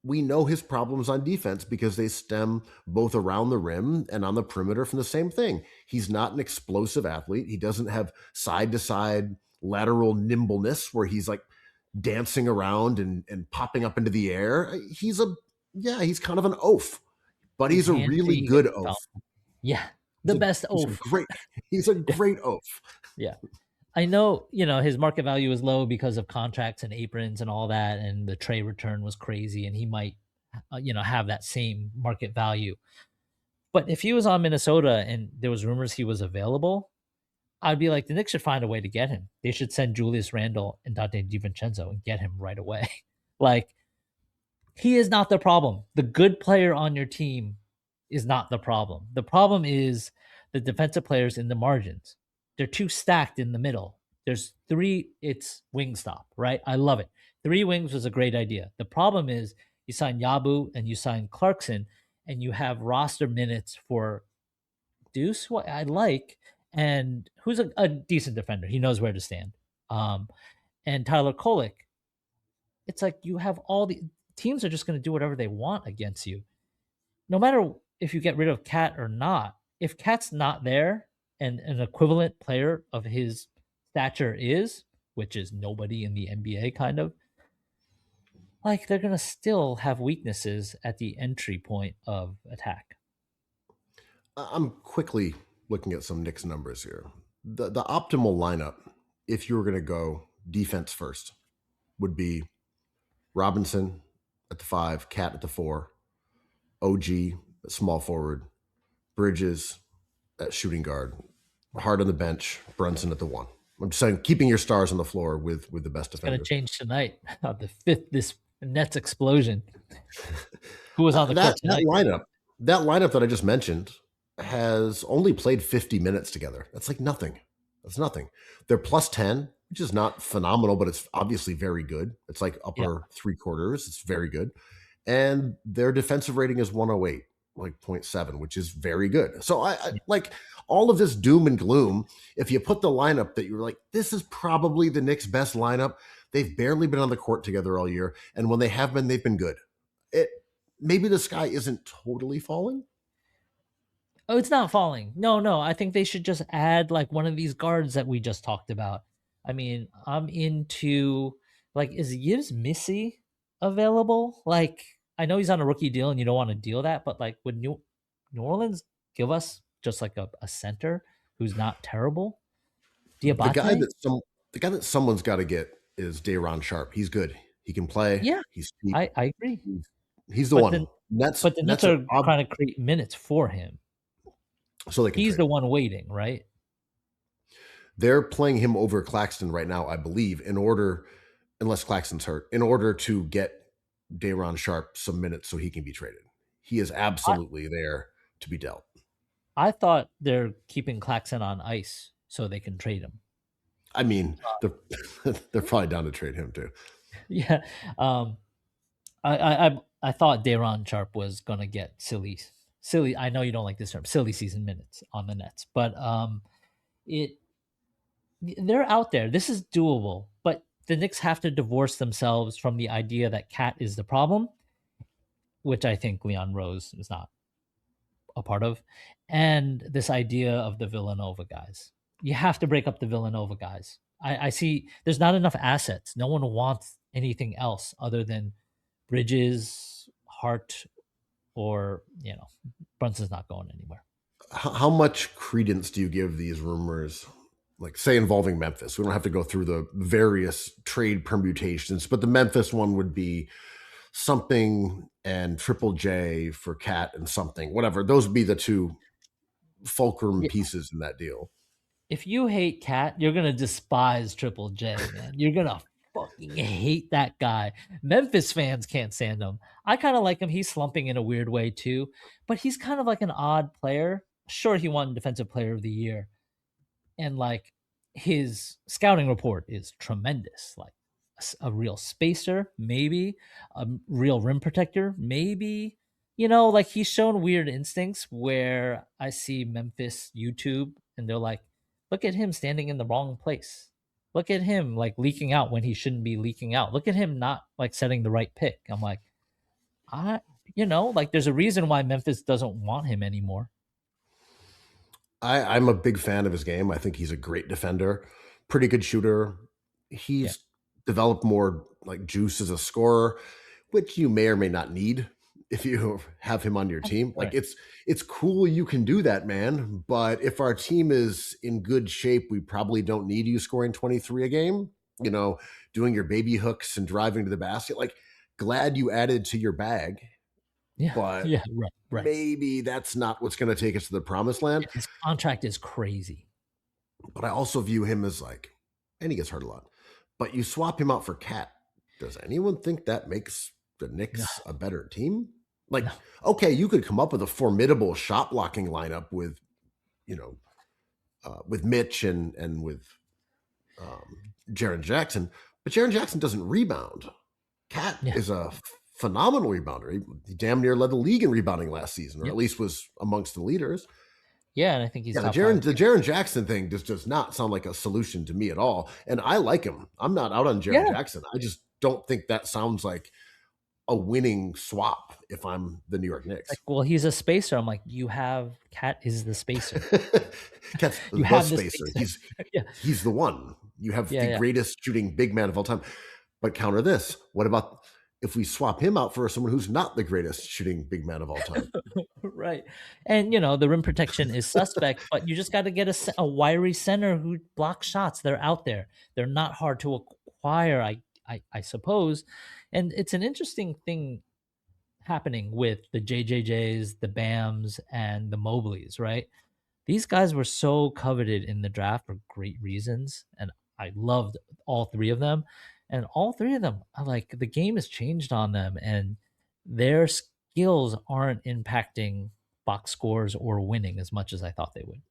we know his problems on defense because they stem both around the rim and on the perimeter from the same thing. He's not an explosive athlete. He doesn't have side-to-side lateral nimbleness where he's like dancing around and popping up into the air. He's kind of an oaf, but he's a really good oaf. Yeah, the best oaf. He's a great oaf. Yeah. I know, his market value is low because of contracts and aprons and all that, and the Trey return was crazy, and he might, have that same market value. But if he was on Minnesota and there was rumors he was available, I'd be like, the Knicks should find a way to get him. They should send Julius Randle and Dante DiVincenzo and get him right away. Like, he is not the problem. The good player on your team is not the problem. The problem is the defensive players in the margins. They're too stacked in the middle. There's three, it's wing stop, right? I love it. 3 wings was a great idea. The problem is you sign Yabu and you sign Clarkson, and you have roster minutes for Deuce, what I like, and who's a decent defender. He knows where to stand. And Tyler Kolek. It's like you have all the teams are just going to do whatever they want against you. No matter if you get rid of Cat or not, if Cat's not there, and an equivalent player of his stature is, which is nobody in the NBA kind of, like they're gonna still have weaknesses at the entry point of attack. I'm quickly looking at some Knicks numbers here. The optimal lineup, if you were going to go defense first, would be Robinson at the 5, Cat at the 4, OG at small forward, Bridges at shooting guard, Hart on the bench, Brunson at the 1. I'm just saying, keeping your stars on the floor with the best It's gonna defenders. change tonight. The fifth, this Nets explosion. Who was on the court tonight? That lineup that I just mentioned has only played 50 minutes together. That's like nothing. That's nothing. They're plus 10, which is not phenomenal, but it's obviously very good. It's like upper 3/4. It's very good. And their defensive rating is 108, like 0.7, which is very good. So I like all of this doom and gloom. If you put the lineup that you're like, this is probably the Knicks' best lineup. They've barely been on the court together all year. And when they have been, they've been good. Maybe the sky isn't totally falling. Oh, it's not falling. No. I think they should just add like one of these guards that we just talked about. I mean, I'm into like, is Yves Missy available? Like, I know he's on a rookie deal and you don't want to deal that, but like, would New Orleans give us just like a center who's not terrible? Diabate? The guy that someone's got to get is Day'Ron Sharpe. He's good. He can play. Yeah, he's I agree. He's the one. But the Nets are trying to create minutes for him. So he's the one waiting, right? They're playing him over Claxton right now, I believe, unless Claxton's hurt, in order to get Day'Ron Sharpe some minutes so he can be traded. He is absolutely there to be dealt. I thought they're keeping Claxton on ice so they can trade him. I mean, they're probably down to trade him too. Yeah. I thought Day'Ron Sharpe was gonna get silly. I know you don't like this term, silly season minutes on the Nets, but they're out there. This is doable, but the Knicks have to divorce themselves from the idea that Cat is the problem, which I think Leon Rose is not a part of, and this idea of the Villanova guys. You have to break up the Villanova guys. I see there's not enough assets. No one wants anything else other than Bridges, Hart, or Brunson's not going anywhere. How much credence do you give these rumors, like say involving Memphis? We don't have to go through the various trade permutations, but the Memphis one would be something and Triple J for Cat and something, whatever. Those would be the two fulcrum pieces in that deal. If you hate Cat, you're gonna despise Triple J, man. You're gonna fucking hate that guy. Memphis fans can't stand him. I kind of like him. He's slumping in a weird way too, but he's kind of like an odd player. Sure, he won Defensive Player of the Year, and like his scouting report is tremendous. Like a real spacer, maybe a real rim protector, maybe. Like he's shown weird instincts where I see Memphis YouTube and they're like, look at him standing in the wrong place. Look at him like leaking out when he shouldn't be leaking out. Look at him not like setting the right pick. I'm like, like there's a reason why Memphis doesn't want him anymore. I'm a big fan of his game. I think he's a great defender, pretty good shooter. He's developed more like juice as a scorer, which you may or may not need if you have him on your team. Like it's cool you can do that, man. But if our team is in good shape, we probably don't need you scoring 23 a game, doing your baby hooks and driving to the basket. Like glad you added to your bag. Yeah. But right. Maybe that's not what's going to take us to the promised land. His contract is crazy. But I also view him as and he gets hurt a lot. But you swap him out for Cat. Does anyone think that makes the Knicks a better team? Okay, you could come up with a formidable shot blocking lineup with, with Mitch and with Jaren Jackson, but Jaren Jackson doesn't rebound. Cat is a phenomenal rebounder. He damn near led the league in rebounding last season, or at least was amongst the leaders. Yeah, and I think he's the Jaren Jackson thing just does not sound like a solution to me at all. And I like him. I'm not out on Jaren Jackson. I just don't think that sounds like a winning swap if I'm the New York Knicks. Well, he's a spacer. I'm like, you have Cat is the spacer. Cat's the spacer. He's the one. You have the Yeah. greatest shooting big man of all time. But counter this. What about if we swap him out for someone who's not the greatest shooting big man of all time? Right. And, the rim protection is suspect, but you just got to get a wiry center who blocks shots. They're out there. They're not hard to acquire, I suppose. And it's an interesting thing happening with the JJJs, the Bams, and the Mobleys, right? These guys were so coveted in the draft for great reasons. And I loved all three of them. And all three of them, the game has changed on them, and their skills aren't impacting box scores or winning as much as I thought they would.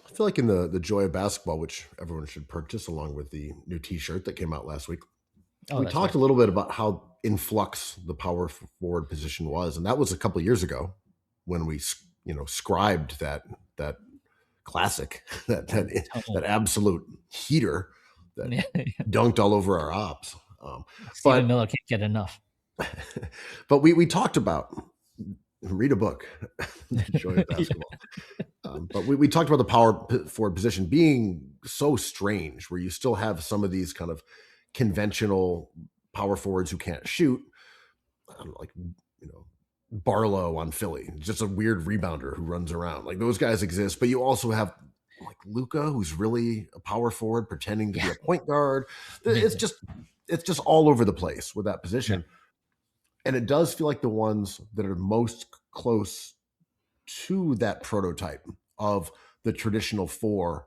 I feel like in the Joy of Basketball, which everyone should purchase along with the new T-shirt that came out last week, we talked a little bit about how in flux the power forward position was, and that was a couple of years ago when we scribed that classic, that absolute heater that dunked all over our ops. Stephen Miller can't get enough. But we talked about, read a book, The Joy of Basketball. But we talked about the power forward position being so strange, where you still have some of these kind of conventional power forwards who can't shoot, like Barlow on Philly, just a weird rebounder who runs around. Like, those guys exist, but you also have like Luka, who's really a power forward pretending to be a point guard. It's just all over the place with that position. And it does feel like the ones that are most close to that prototype of the traditional four,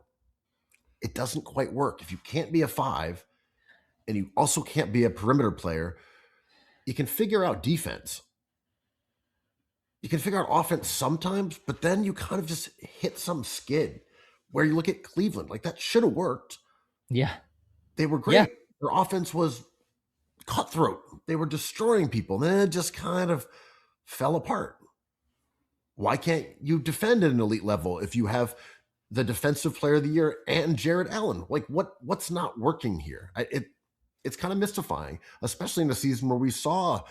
it doesn't quite work. If you can't be a five and you also can't be a perimeter player, you can figure out defense. You can figure out offense sometimes, but then you kind of just hit some skid where you look at Cleveland, like that should have worked. Yeah. They were great. Yeah. Their offense was cutthroat. They were destroying people. Then it just kind of fell apart. Why can't you defend at an elite level if you have the defensive player of the year and Jared Allen? Like, what's not working here? It's kind of mystifying, especially in a season where we saw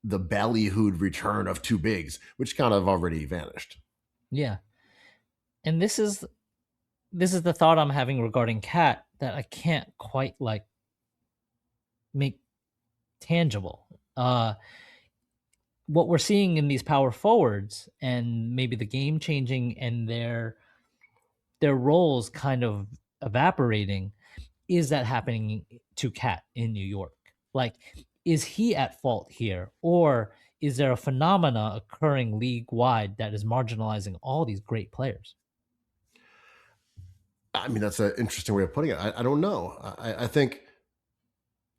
the ballyhooed return of two bigs, which kind of already vanished. Yeah. And this is the thought I'm having regarding Cat that I can't quite make tangible. What we're seeing in these power forwards and maybe the game changing and their roles kind of evaporating, is that happening to Cat in New York? Like, is he at fault here, or is there a phenomena occurring league wide that is marginalizing all these great players? I mean, that's an interesting way of putting it. I don't know. I think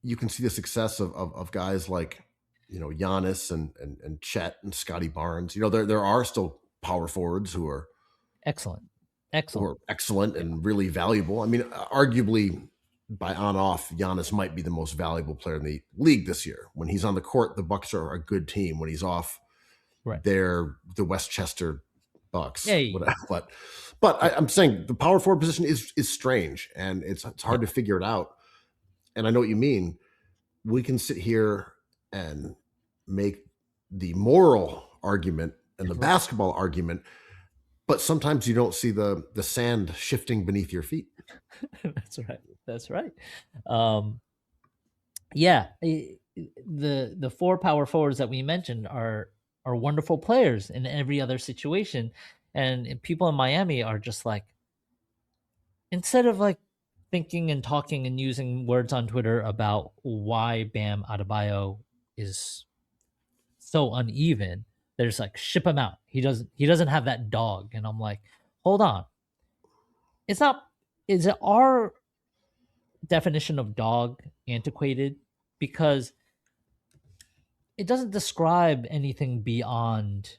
you can see the success of guys like, Giannis and Chet and Scotty Barnes. There are still power forwards who are excellent and really valuable. I mean, arguably by on-off, Giannis might be the most valuable player in the league this year. When he's on the court, the Bucks are a good team. When he's off, they're the Westchester Bucks. Hey. But I'm saying the power forward position is strange, and it's hard to figure it out. And I know what you mean. We can sit here and make the moral argument and the basketball argument, but sometimes you don't see the sand shifting beneath your feet. That's right. Yeah, the four power forwards that we mentioned are wonderful players in every other situation, and people in Miami are just like, instead of thinking and talking and using words on Twitter about why Bam Adebayo is so uneven, they're just like, ship him out. He doesn't have that dog. And I'm like, hold on. Is it our definition of dog antiquated? Because it doesn't describe anything beyond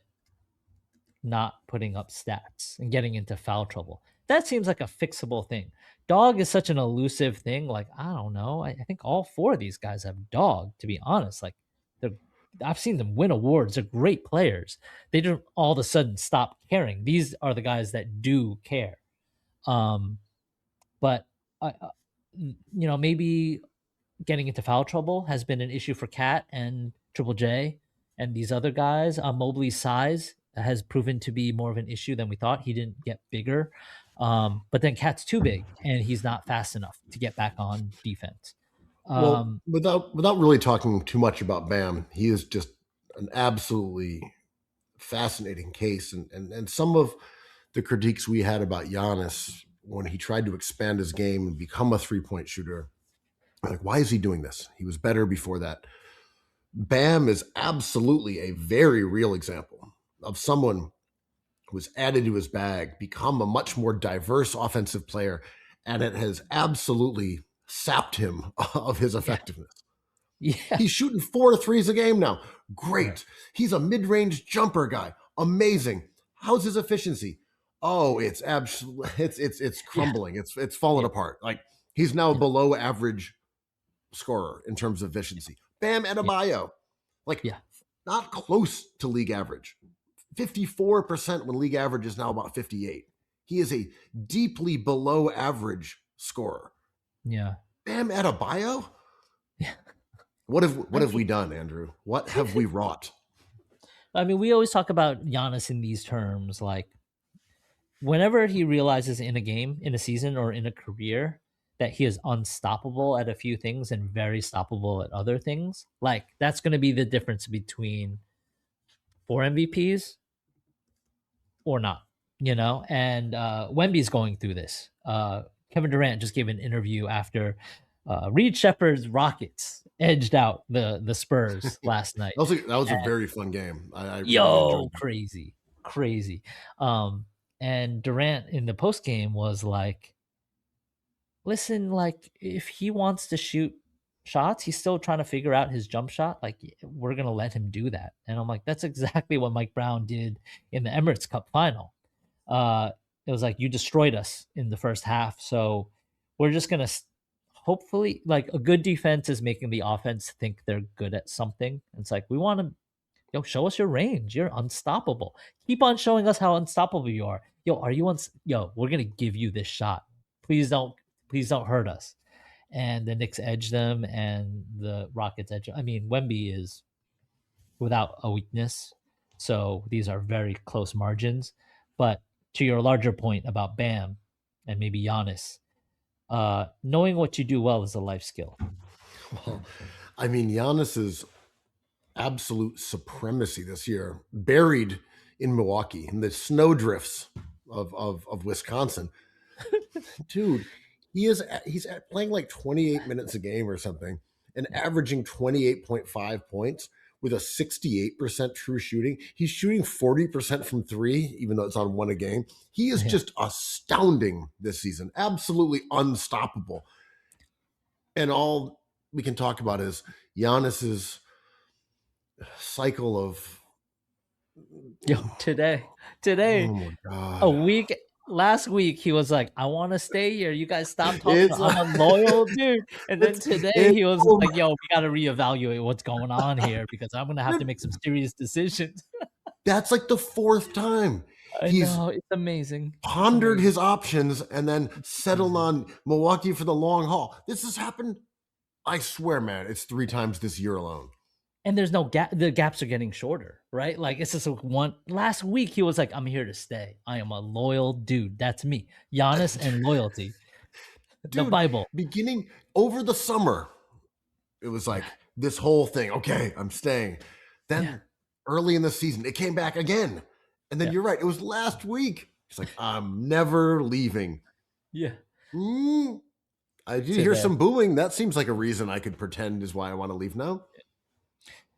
not putting up stats and getting into foul trouble. That seems like a fixable thing. Dog is such an elusive thing. Like, I don't know. I think all four of these guys have dog, to be honest. Like, I've seen them win awards. They're great players. They don't all of a sudden stop caring. These are the guys that do care. But maybe getting into foul trouble has been an issue for Cat and Triple J and these other guys. Mobley's size has proven to be more of an issue than we thought. He didn't get bigger. But then Cat's too big, and he's not fast enough to get back on defense. Well, without really talking too much about Bam, he is just an absolutely fascinating case, and some of the critiques we had about Giannis when he tried to expand his game and become a 3-point shooter, like, why is he doing this? He was better before that. Bam is absolutely a very real example of someone who has added to his bag, become a much more diverse offensive player, and it has absolutely sapped him of his effectiveness. Yeah. He's shooting 4 threes a game now. Great. Right. He's a mid-range jumper guy. Amazing. How's his efficiency? Oh, it's absolutely it's crumbling. Yeah. It's falling apart. Like, he's now below average scorer in terms of efficiency. Bam Adebayo, not close to league average. 54% when league average is now about 58. He is a deeply below average scorer. Yeah. Bam Adebayo? Yeah. What have we done, Andrew? What have we wrought? I mean, we always talk about Giannis in these terms, like whenever he realizes in a game, in a season, or in a career that he is unstoppable at a few things and very stoppable at other things, like that's going to be the difference between 4 MVPs or not, and Wemby's going through this. Kevin Durant just gave an interview after Reed Shepherd's Rockets edged out the Spurs last night. That was a very fun game. I really crazy. And Durant in the post game was like, listen, like if he wants to shoot shots, he's still trying to figure out his jump shot. Like, we're gonna let him do that. And I'm like, that's exactly what Mike Brown did in the Emirates Cup final. It was like, you destroyed us in the first half, so we're just gonna hopefully, like, a good defense is making the offense think they're good at something. It's like, we want to, show us your range. You're unstoppable. Keep on showing us how unstoppable you are. Are you we're gonna give you this shot. Please don't hurt us. And the Knicks edge them, and the Rockets edge. I mean, Wemby is without a weakness, so these are very close margins. But to your larger point about Bam and maybe Giannis, knowing what you do well is a life skill. Well, I mean, Giannis's absolute supremacy this year, buried in Milwaukee in the snowdrifts of Wisconsin. Dude, he's playing like 28 minutes a game or something and averaging 28.5 points with a 68% true shooting. He's shooting 40% from 3, even though it's on 1 a game. He is just astounding this season. Absolutely unstoppable. And all we can talk about is Giannis's cycle of today. Oh my God. Last week he was like, I want to stay here. You guys stop talking. I'm a loyal dude. And then today he was like, yo, we got to reevaluate what's going on here because I'm going to have to make some serious decisions. That's like the 4th time. I know, it's amazing. Pondered his options and then settled on Milwaukee for the long haul. This has happened, I swear, man, it's 3 times this year alone. And there's no gap. The gaps are getting shorter, right? Like, it's just one. Last week, he was like, I'm here to stay. I am a loyal dude. That's me. Giannis and loyalty. Dude, the Bible. Beginning over the summer, it was like this whole thing. Okay, I'm staying. Then early in the season, it came back again. And then you're right. It was last week. He's like, I'm never leaving. Yeah. I did hear some booing. That seems like a reason I could pretend is why I want to leave now.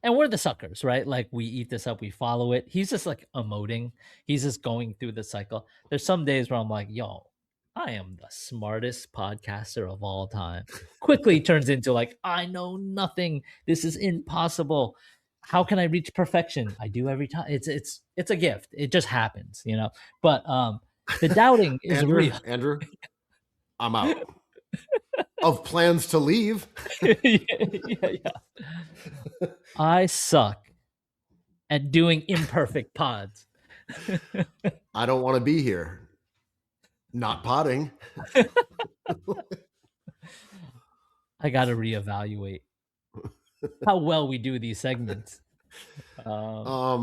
And we're the suckers, right? Like, we eat this up, we follow it. He's just like emoting. He's just going through the cycle. There's some days where I'm like, yo, I am the smartest podcaster of all time. Quickly turns into like, I know nothing. This is impossible. How can I reach perfection? I do every time. It's a gift. It just happens, But the doubting is real. Andrew, I'm out. Of plans to leave. Yeah. I suck at doing imperfect pods. I don't want to be here. Not potting. I got to reevaluate how well we do these segments. So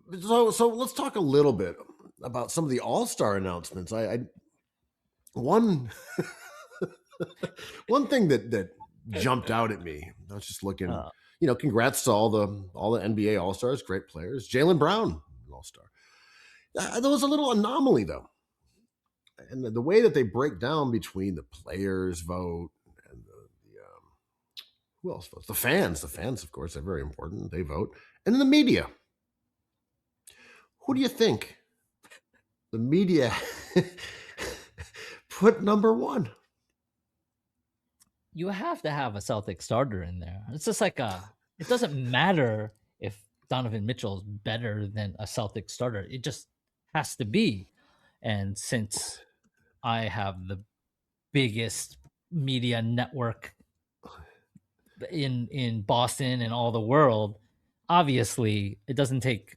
let's talk a little bit about some of the All-Star announcements. One one thing that jumped out at me. I was just looking. Uh, Congrats to all the NBA All Stars, great players. Jaylen Brown, an All Star. There was a little anomaly though, and the way that they break down between the players vote and the who else votes? The fans. The fans, of course, they're very important. They vote, and then the media. Who do you think the media put number one? you have to have a Celtic starter in there. It's just like it doesn't matter if Donovan Mitchell is better than a Celtic starter. It just has to be. And since I have the biggest media network in Boston and all the world, obviously it doesn't take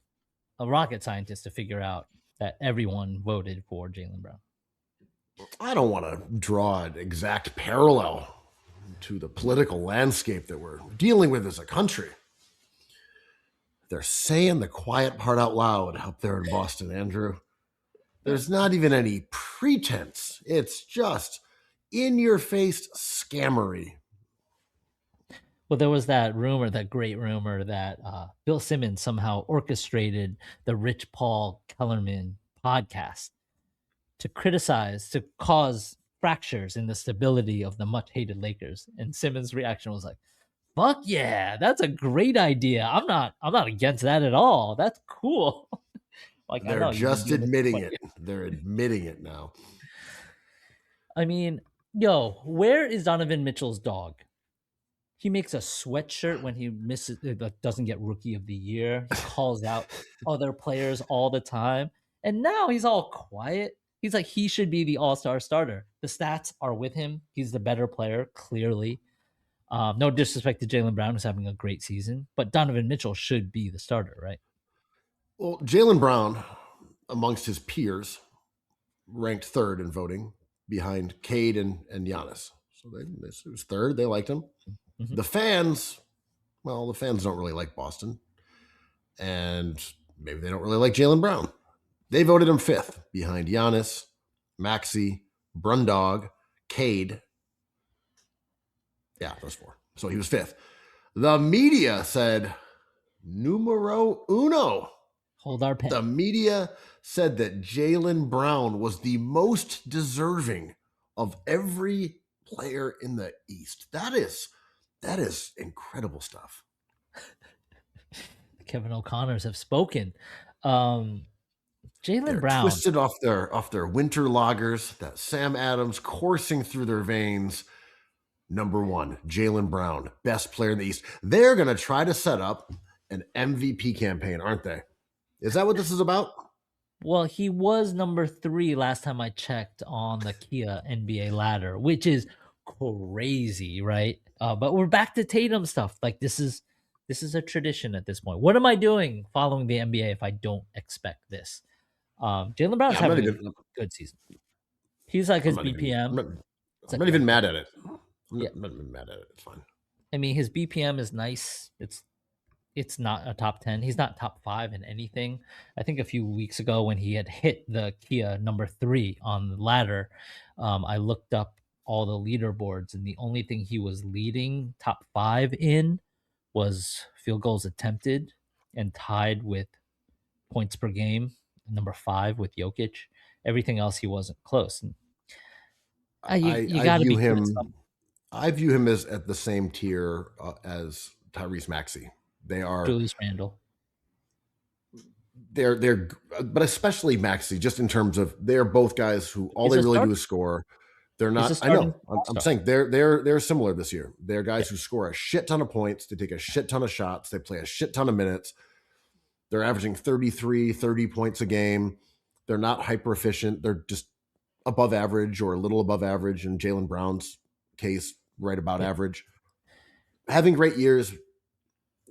a rocket scientist to figure out that everyone voted for Jaylen Brown. I don't want to draw an exact parallel to the political landscape that we're dealing with as a country. They're saying the quiet part out loud up there in Boston, Andrew. There's not even any pretense. It's just in-your-face scammery. Well, there was that rumor, that great rumor, that Bill Simmons somehow orchestrated the Rich Paul Kellerman podcast to cause fractures in the stability of the much hated Lakers. And Simmons' reaction was like, "Fuck yeah, that's a great idea. I'm not against that at all. That's cool." Like, they're just admitting it. They're admitting it now. I mean, where is Donovan Mitchell's dog? He makes a sweatshirt when he doesn't get Rookie of the Year. He calls out other players all the time. And now he's all quiet. He's like, he should be the all-star starter. The stats are with him. He's the better player, clearly. No disrespect to Jaylen Brown, who's having a great season. But Donovan Mitchell should be the starter, right? Well, Jaylen Brown, amongst his peers, ranked third in voting behind Cade and Giannis. So this was third. They liked him. Mm-hmm. The fans don't really like Boston. And maybe they don't really like Jaylen Brown. They voted him fifth behind Giannis, Maxey, Brundog, Cade. Yeah, those four. So he was fifth. The media said, numero uno. Hold our pen. The media said that Jaylen Brown was the most deserving of every player in the East. That is incredible stuff. Kevin O'Connors have spoken. Jaylen Brown twisted off their winter lagers. That Sam Adams coursing through their veins. Number one, Jaylen Brown, best player in the East. They're going to try to set up an MVP campaign, aren't they? Is that what this is about? Well, he was number 3 last time I checked on the Kia NBA ladder, which is crazy, right? But we're back to Tatum stuff. Like, this is a tradition at this point. What am I doing following the NBA if I don't expect this? Jaylen Brown's having a good season. He's like his BPM. I'm not even mad at it. I'm not even mad at it. It's fine. I mean, his BPM is nice. It's not a top 10. He's not top 5 in anything. I think a few weeks ago when he had hit the Kia number 3 on the ladder, I looked up all the leaderboards, and the only thing he was leading top 5 in was field goals attempted, and tied with points per game, number 5 with Jokic. Everything else he wasn't close. You got to be him. I view him as at the same tier as Tyrese Maxey. They are Julius Randle. They're, but especially Maxey, just in terms of they're both guys who all they really do is score. They're not. I know. I'm saying they're similar this year. They're guys who score a shit ton of points. They take a shit ton of shots. They play a shit ton of minutes. They're averaging 30 points a game. They're not hyper efficient. They're just above average or a little above average. In Jaylen Brown's case, right about average. Having great years.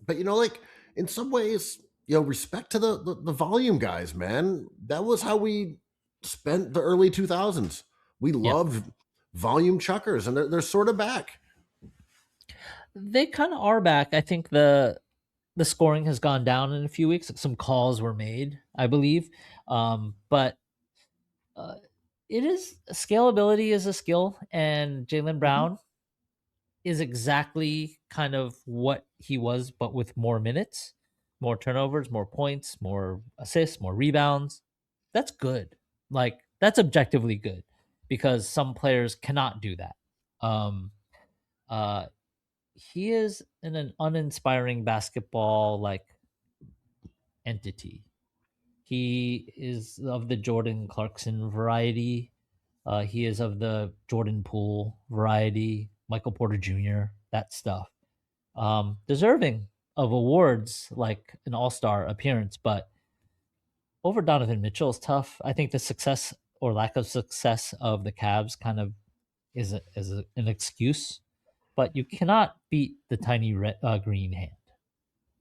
But, like in some ways, respect to the volume guys, man. That was how we spent the early 2000s. We loved volume chuckers, and they're sort of back. They kind of are back. I think the scoring has gone down in a few weeks. Some calls were made, I believe. But It is scalability is a skill, and Jaylen Brown is exactly kind of what he was, but with more minutes, more turnovers, more points, more assists, more rebounds. That's good. Like that's objectively good because some players cannot do that. Um, uh, he is an uninspiring basketball like entity. He is of the Jordan Clarkson variety. He is of the Jordan Poole variety, Michael Porter Jr., that stuff. Deserving of awards like an All Star appearance, but over Donovan Mitchell is tough. I think the success or lack of success of the Cavs kind of is an excuse, but you cannot beat the tiny green hand.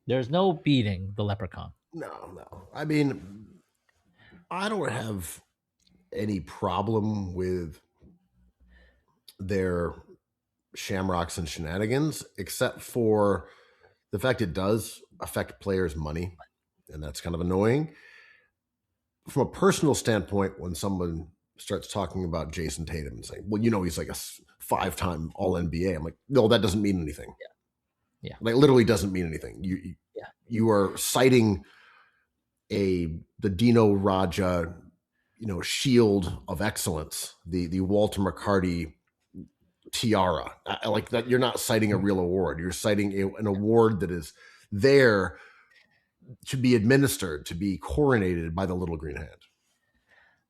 There's no beating the leprechaun. No. I mean, I don't have any problem with their shamrocks and shenanigans, except for the fact it does affect players' money, and that's kind of annoying. From a personal standpoint, when someone starts talking about Jason Tatum and saying, well, he's like a 5-time All NBA, I'm like, no, that doesn't mean anything. Yeah. Like literally doesn't mean anything. You are citing the Dino Raja, shield of excellence, the Walter McCarty tiara. Like that, you're not citing a real award. You're citing an award that is there to be administered, to be coronated by the little green hand.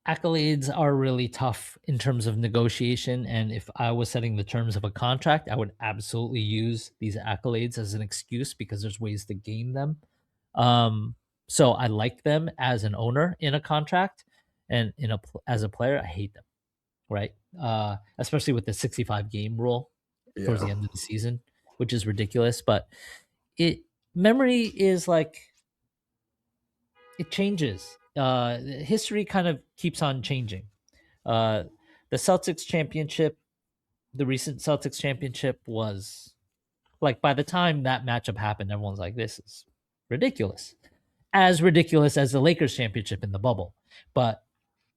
Accolades are really tough in terms of negotiation, and if I was setting the terms of a contract, I would absolutely use these accolades as an excuse because there's ways to game them. So I like them as an owner in a contract, and as a player, I hate them. Right, especially with the 65 game rule towards the end of the season, which is ridiculous. But memory is like it changes. History kind of keeps on changing. The Celtics championship, the recent Celtics championship was like by the time that matchup happened, everyone's like, this is ridiculous. As ridiculous as the Lakers championship in the bubble. But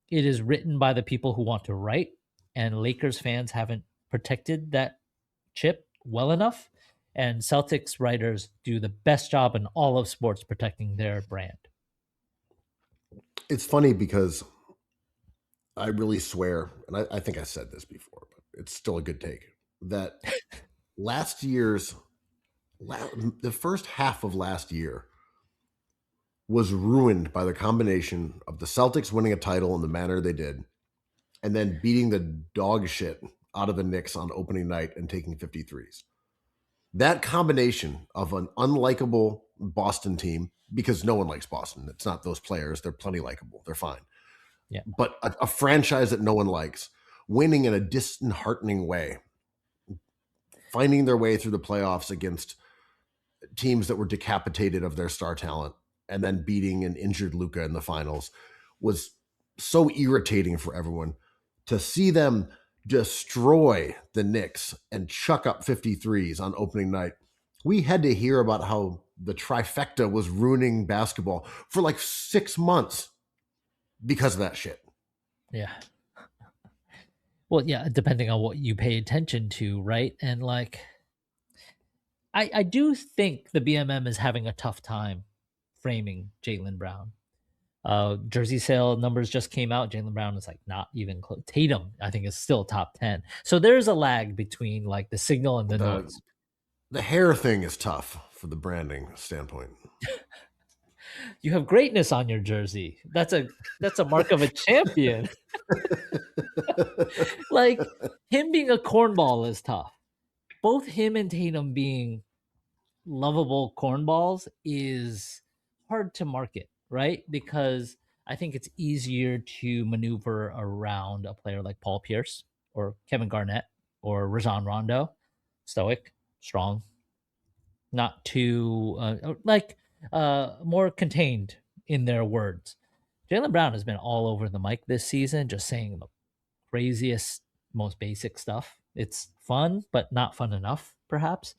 it is written by the people who want to write, and Lakers fans haven't protected that chip well enough. And Celtics writers do the best job in all of sports protecting their brand. It's funny because I really swear, and I think I said this before, but it's still a good take, that the first half of last year was ruined by the combination of the Celtics winning a title in the manner they did, and then beating the dog shit out of the Knicks on opening night and taking 53s. That combination of an unlikable Boston team, because no one likes Boston. It's not those players. They're plenty likable. They're fine. Yeah. But a franchise that no one likes, winning in a disheartening way, finding their way through the playoffs against teams that were decapitated of their star talent, and then beating an injured Luka in the finals was so irritating for everyone. To see them destroy the Knicks and chuck up 53s on opening night, we had to hear about how the trifecta was ruining basketball for like 6 months because of that shit. Yeah. Well, yeah, depending on what you pay attention to, right? And like, I do think the BMM is having a tough time framing Jaylen Brown. Jersey sale numbers just came out. Jaylen Brown is like not even close. Tatum, I think, is still top 10. So there's a lag between like the signal and the noise. The hair thing is tough for the branding standpoint. You have greatness on your jersey. That's a mark of a champion. Like him being a cornball is tough. Both him and Tatum being lovable cornballs is hard to market, right? Because I think it's easier to maneuver around a player like Paul Pierce or Kevin Garnett or Rajon Rondo. Stoic, strong, not too more contained in their words. Jaylen Brown has been all over the mic this season, just saying the craziest, most basic stuff. It's fun, but not fun enough, perhaps.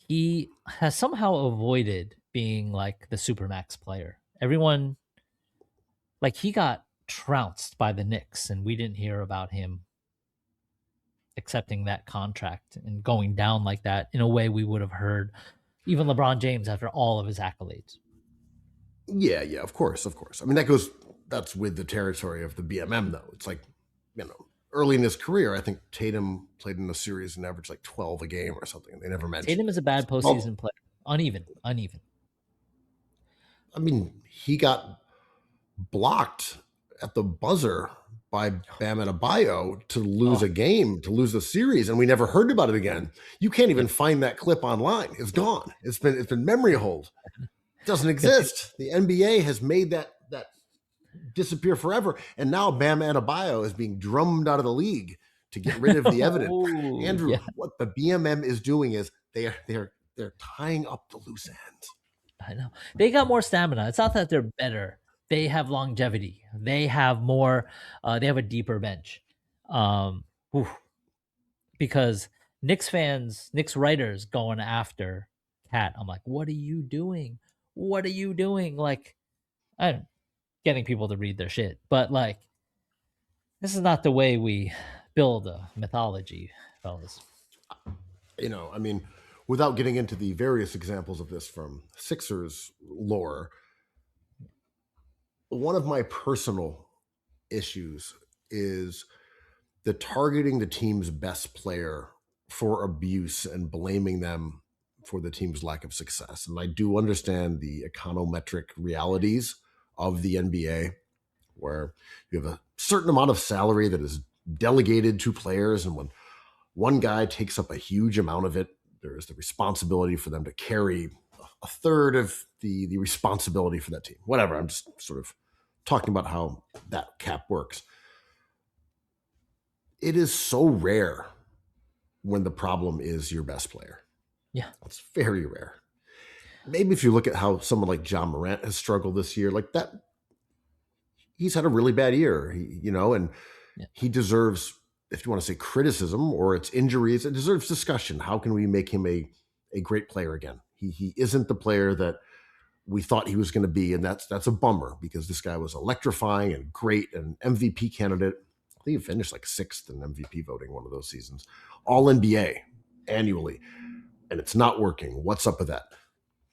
He has somehow avoided being like the Supermax player. Everyone, like he got trounced by the Knicks, and we didn't hear about him accepting that contract and going down like that in a way we would have heard even LeBron James after all of his accolades. Yeah, of course. I mean, that's with the territory of the BMM, though. It's like, early in his career, I think Tatum played in a series and averaged like 12 a game or something. They never mentioned Tatum is a bad postseason player. Uneven. I mean, he got blocked at the buzzer by Bam Adebayo to lose a game, to lose a series, and we never heard about it again. You can't even find that clip online. It's gone. It's been memory hold. It doesn't exist. The NBA has made that disappear forever, and now Bam Adebayo is being drummed out of the league to get rid of the evidence. Andrew, what the BMM is doing is they're tying up the loose ends. I know. They got more stamina. It's not that they're better. They have longevity. They have more. They have a deeper bench. Because Knicks writers going after Cat. I'm like, what are you doing? What are you doing? Like, I'm getting people to read their shit, but like, this is not the way we build a mythology, fellas. I mean, without getting into the various examples of this from Sixers lore, one of my personal issues is the targeting the team's best player for abuse and blaming them for the team's lack of success. And I do understand the econometric realities of the NBA, where you have a certain amount of salary that is delegated to players, and when one guy takes up a huge amount of it, there is the responsibility for them to carry a third of the responsibility for that team. Whatever, I'm just sort of talking about how that cap works. It is so rare when the problem is your best player. Yeah. It's very rare. Maybe if you look at how someone like John Morant has struggled this year, like that, he's had a really bad year, and he deserves, if you want to say criticism or it's injuries, it deserves discussion. How can we make him a great player again? He isn't the player that we thought he was going to be, and that's a bummer, because this guy was electrifying and great and MVP candidate. I think he finished like 6th in MVP voting one of those seasons. All NBA annually, and it's not working. What's up with that?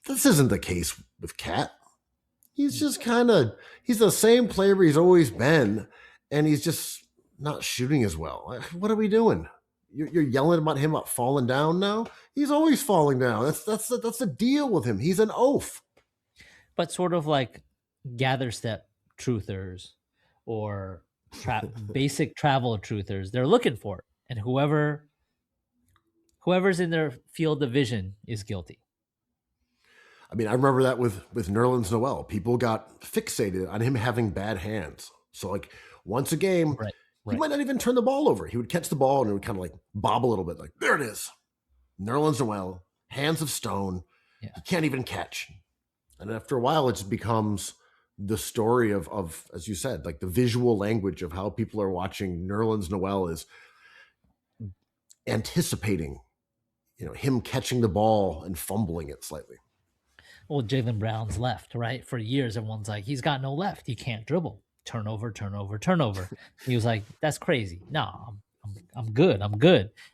This isn't the case with Cat. He's just he's the same player he's always been, and he's just not shooting as well. What are we doing? You're yelling about him up falling down now? He's always falling down. That's the deal with him. He's an oaf. But sort of like gather step truthers or basic travel truthers, they're looking for it, and whoever's in their field of vision is guilty. I mean, I remember that with Nerlens Noel. People got fixated on him having bad hands. So like once a game, he might not even turn the ball over. He would catch the ball and it would kind of like bob a little bit. Like, there it is. Nerlens Noel, hands of stone. Yeah. He can't even catch. And after a while, it just becomes the story of, as you said, like the visual language of how people are watching Nerlens Noel is anticipating, him catching the ball and fumbling it slightly. Well, Jaylen Brown's left, right? For years, everyone's like, he's got no left. He can't dribble. Turnover. He was like, that's crazy. No, I'm good.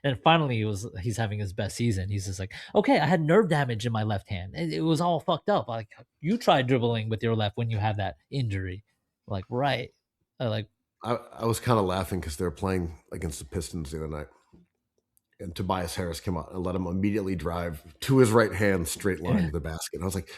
And finally, he's having his best season. He's just like, okay, I had nerve damage in my left hand. It was all fucked up. Like, you tried dribbling with your left when you had that injury. Like, right. I was kind of laughing because they were playing against the Pistons the other night. And Tobias Harris came out and let him immediately drive to his right hand straight line to the basket. And I was like,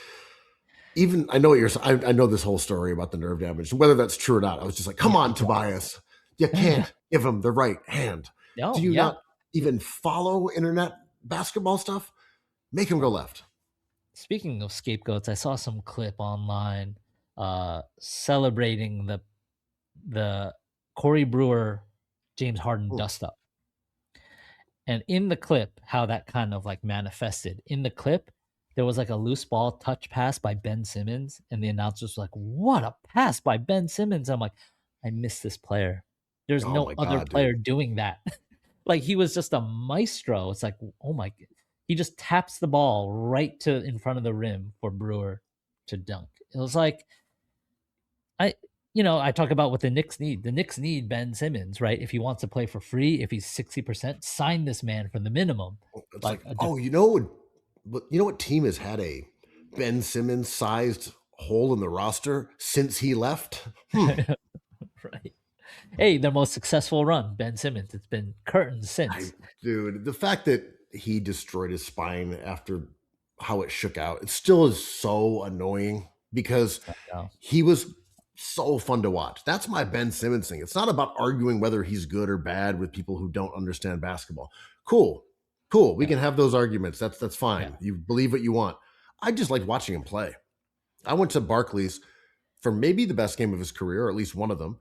I know what you're saying. I know this whole story about the nerve damage, whether that's true or not. I was just like, come on, Tobias. You can't give him the right hand. No, do you not even follow internet basketball stuff? Make him go left. Speaking of scapegoats, I saw some clip online celebrating the Corey Brewer, James Harden dust up. And in the clip, how that kind of like manifested. In the clip, there was like a loose ball touch pass by Ben Simmons. And the announcers were like, what a pass by Ben Simmons. I'm like, I miss this player. There's no other player doing that. Like, he was just a maestro. It's like, oh my God. He just taps the ball right to in front of the rim for Brewer to dunk. It was like, I talk about what the Knicks need. The Knicks need Ben Simmons, right? If he wants to play for free, if he's 60%, sign this man for the minimum. It's Like like, oh, what team has had a Ben Simmons sized hole in the roster since he left? Right. Hey, their most successful run, Ben Simmons. It's been curtains since. Dude, the fact that he destroyed his spine after how it shook out, it still is so annoying because he was so fun to watch. That's my Ben Simmons thing. It's not about arguing whether he's good or bad with people who don't understand basketball. Cool. We can have those arguments. That's fine. You believe what you want. I just liked watching him play. I went to Barclays for maybe the best game of his career, or at least one of them.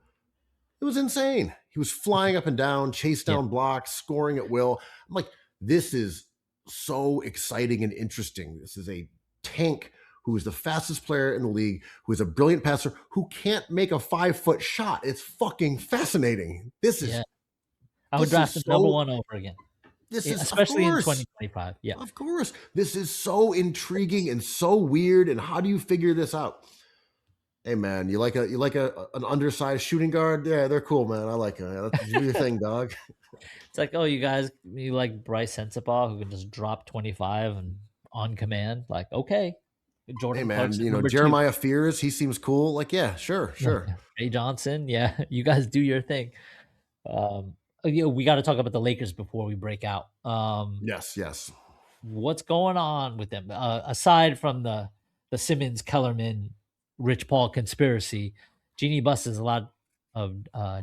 It was insane. He was flying up and down, chase down blocks, scoring at will. I'm like, this is so exciting and interesting. This is a tank who is the fastest player in the league, who is a brilliant passer, who can't make a 5-foot shot. It's fucking fascinating. This is. I would draft him number one over again. This is especially in 2025. Yeah, of course. This is so intriguing and so weird. And how do you figure this out? Hey man, you like an undersized shooting guard? Yeah, they're cool, man. I like it. That's your thing, dog. It's like, oh, you like Bryce Sensabaugh, who can just drop 25 and on command. Like, okay, Jordan. Hey man, Jeremiah Fears, he seems cool. Like, yeah, sure. Ray Johnson, yeah, you guys do your thing. We got to talk about the Lakers before we break out. Yes. What's going on with them? Aside from the Simmons, Kellerman, Rich Paul conspiracy, Jeanie Buss has a lot of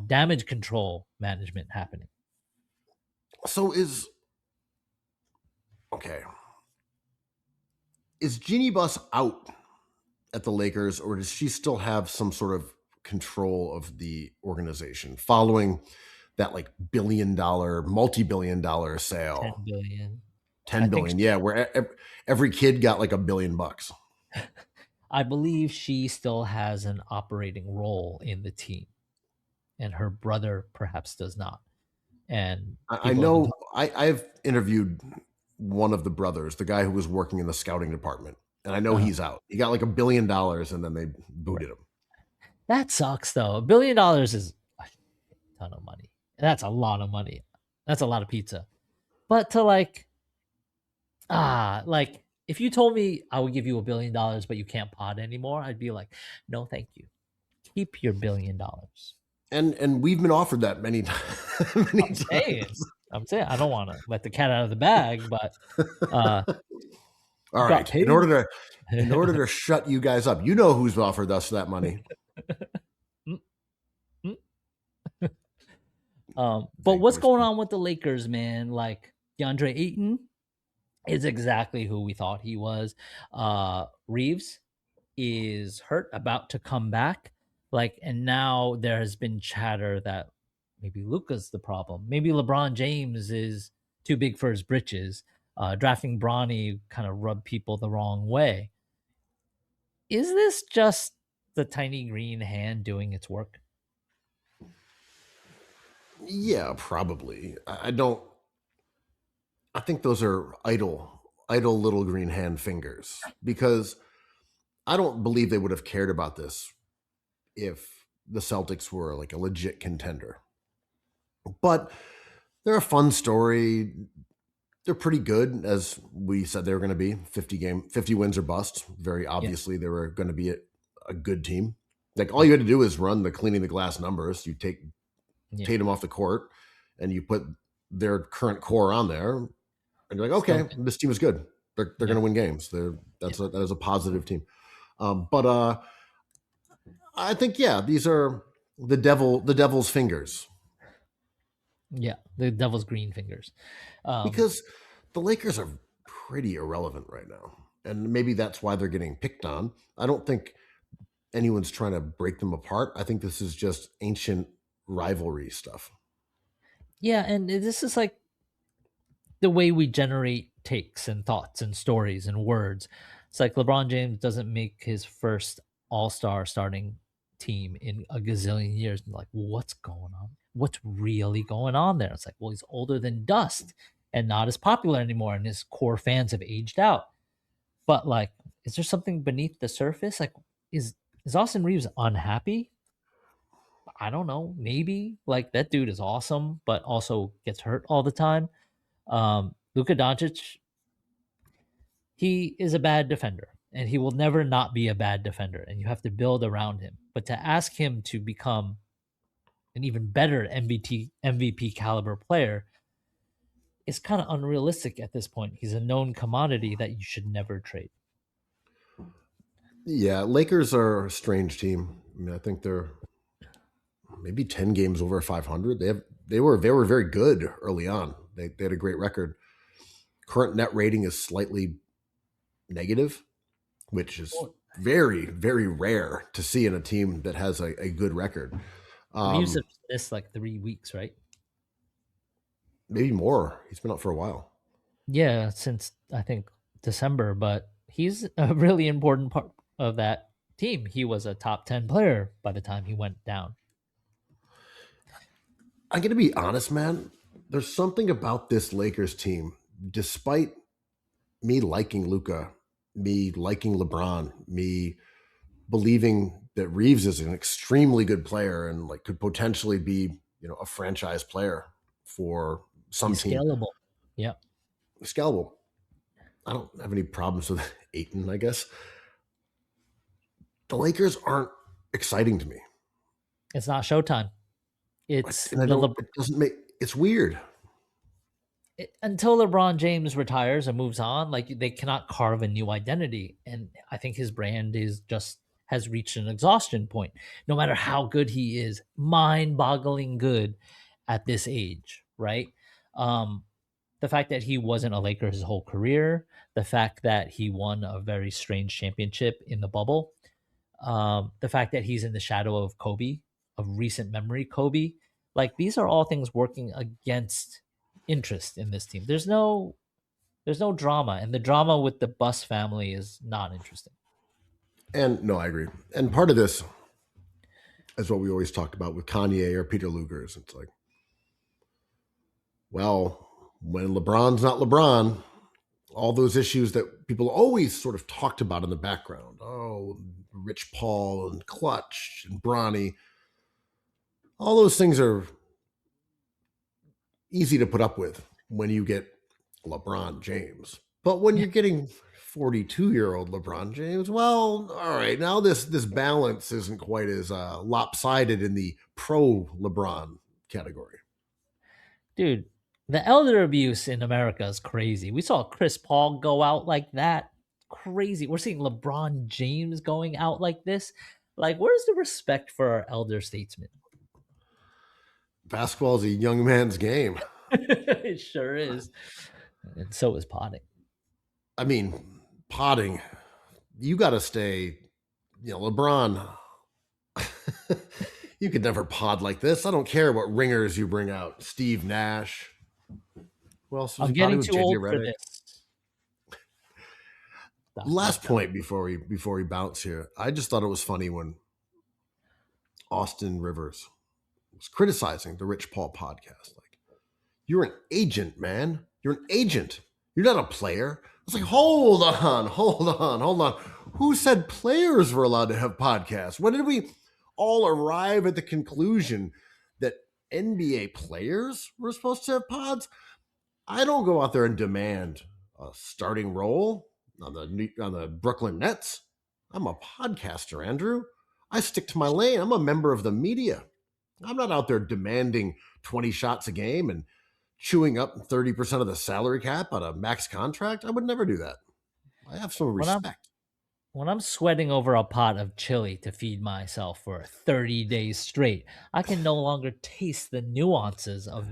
damage control management happening. So is Jeanie Buss out at the Lakers, or does she still have some sort of control of the organization following that like multi-billion-dollar sale? 10 billion. Yeah, where every kid got like $1 billion. I believe she still has an operating role in the team, and her brother perhaps does not. And I know I've interviewed one of the brothers, the guy who was working in the scouting department, and I know he's out. He got like $1 billion, and then they booted him. That sucks, though. $1 billion is a ton of money. That's a lot of money. That's a lot of pizza. But to if you told me I would give you $1 billion, but you can't pod anymore, I'd be like, no, thank you. Keep your $1 billion. And we've been offered that many times. I'm saying I don't want to let the cat out of the bag, but all right. In order to shut you guys up, you know who's offered us that money. But what's going on with the Lakers, man? Like DeAndre Ayton is exactly who we thought he was. Reeves is hurt, about to come back. And now there has been chatter that maybe Luka's the problem. Maybe LeBron James is too big for his britches. Drafting Bronny kind of rubbed people the wrong way. Is this just the tiny green hand doing its work? Yeah, probably. I think those are idle little green hand fingers, because I don't believe they would have cared about this if the Celtics were like a legit contender. But they're a fun story. They're pretty good, as we said they were going to be. 50 wins or bust. Very obviously, they were going to be a good team. Like, all you had to do is run the cleaning the glass numbers. You take Tatum off the court, and you put their current core on there, and you're like, okay, this team is good. They're going to win games. That is a positive team. But I think these are the devil's fingers. Yeah, the devil's green fingers. Because the Lakers are pretty irrelevant right now, and maybe that's why they're getting picked on. I don't think anyone's trying to break them apart. I think this is just ancient rivalry stuff. Yeah, and this is like the way we generate takes and thoughts and stories and words. It's like LeBron James doesn't make his first all-star starting team in a gazillion years. And like, what's going on? What's really going on there? It's like, well, he's older than dust and not as popular anymore, and his core fans have aged out. But is there something beneath the surface? Like, is Austin Reeves unhappy? I don't know, maybe like that dude is awesome, but also gets hurt all the time. Luka Doncic, he is a bad defender and he will never not be a bad defender, and you have to build around him. But to ask him to become an even better MVP caliber player is kind of unrealistic at this point. He's a known commodity that you should never trade. Yeah, Lakers are a strange team. I mean, I think they're maybe 10 games over 500. They were very good early on. They had a great record. Current net rating is slightly negative, which is very, very rare to see in a team that has a good record. Reeves have missed like 3 weeks, right? Maybe more. He's been out for a while. Yeah, since I think December, but he's a really important part of that team. He was a top 10 player by the time he went down. I'm going to be honest, man. There's something about this Lakers team, despite me liking Luka, me liking LeBron, me believing that Reeves is an extremely good player and like could potentially be, a franchise player for some He's team. Scalable. Yeah. Scalable. I don't have any problems with Ayton, I guess. The Lakers aren't exciting to me. It's not Showtime. It doesn't make, it's weird. Until LeBron James retires and moves on, like they cannot carve a new identity. And I think his brand has reached an exhaustion point. No matter how good he is, mind-boggling good at this age, right? The fact that he wasn't a Laker his whole career, the fact that he won a very strange championship in the bubble, the fact that he's in the shadow of Kobe, of recent memory Kobe, like these are all things working against interest in this team. There's no drama, and the drama with the Buss family is not interesting. And no, I agree. And part of this is what we always talked about with Kanye or Peter Lugers. It's like, well, when LeBron's not LeBron, all those issues that people always sort of talked about in the background, Rich Paul and Clutch and Bronny, all those things are easy to put up with when you get LeBron James. But when you're getting 42-year-old LeBron James, well, all right, now this balance isn't quite as lopsided in the pro LeBron category. Dude, the elder abuse in America is crazy. We saw Chris Paul go out like that. Crazy. We're seeing LeBron James going out like this. Like, where's the respect for our elder statesmen? Basketball is a young man's game. It sure is. And so is potting. I mean, potting, you got to stay, LeBron, you could never pod like this. I don't care what ringers you bring out. Steve Nash. Who else was I'm getting too old for this. Last point before we bounce here. I just thought it was funny when Austin Rivers was criticizing the Rich Paul podcast. Like, you're an agent, man. You're an agent. You're not a player. I was like, hold on. Who said players were allowed to have podcasts? When did we all arrive at the conclusion that NBA players were supposed to have pods? I don't go out there and demand a starting role on the Brooklyn Nets. I'm a podcaster, Andrew. I stick to my lane. I'm a member of the media. I'm not out there demanding 20 shots a game and chewing up 30% of the salary cap on a max contract. I would never do that. I have some respect. When I'm sweating over a pot of chili to feed myself for 30 days straight, I can no longer taste the nuances of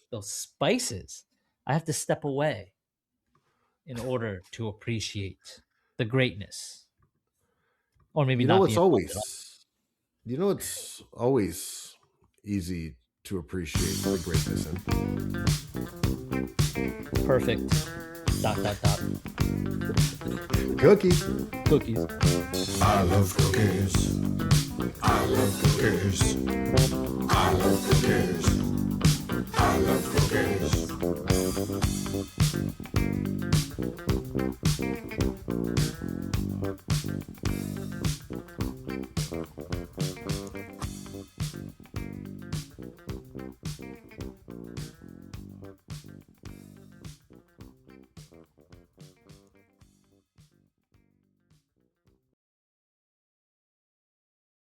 those spices. I have to step away in order to appreciate the greatness. Or maybe not. It's always easy to appreciate the greatness in. Perfect. ... Cookies. I love cookies. I love cookies. I love cookies. I love cookies.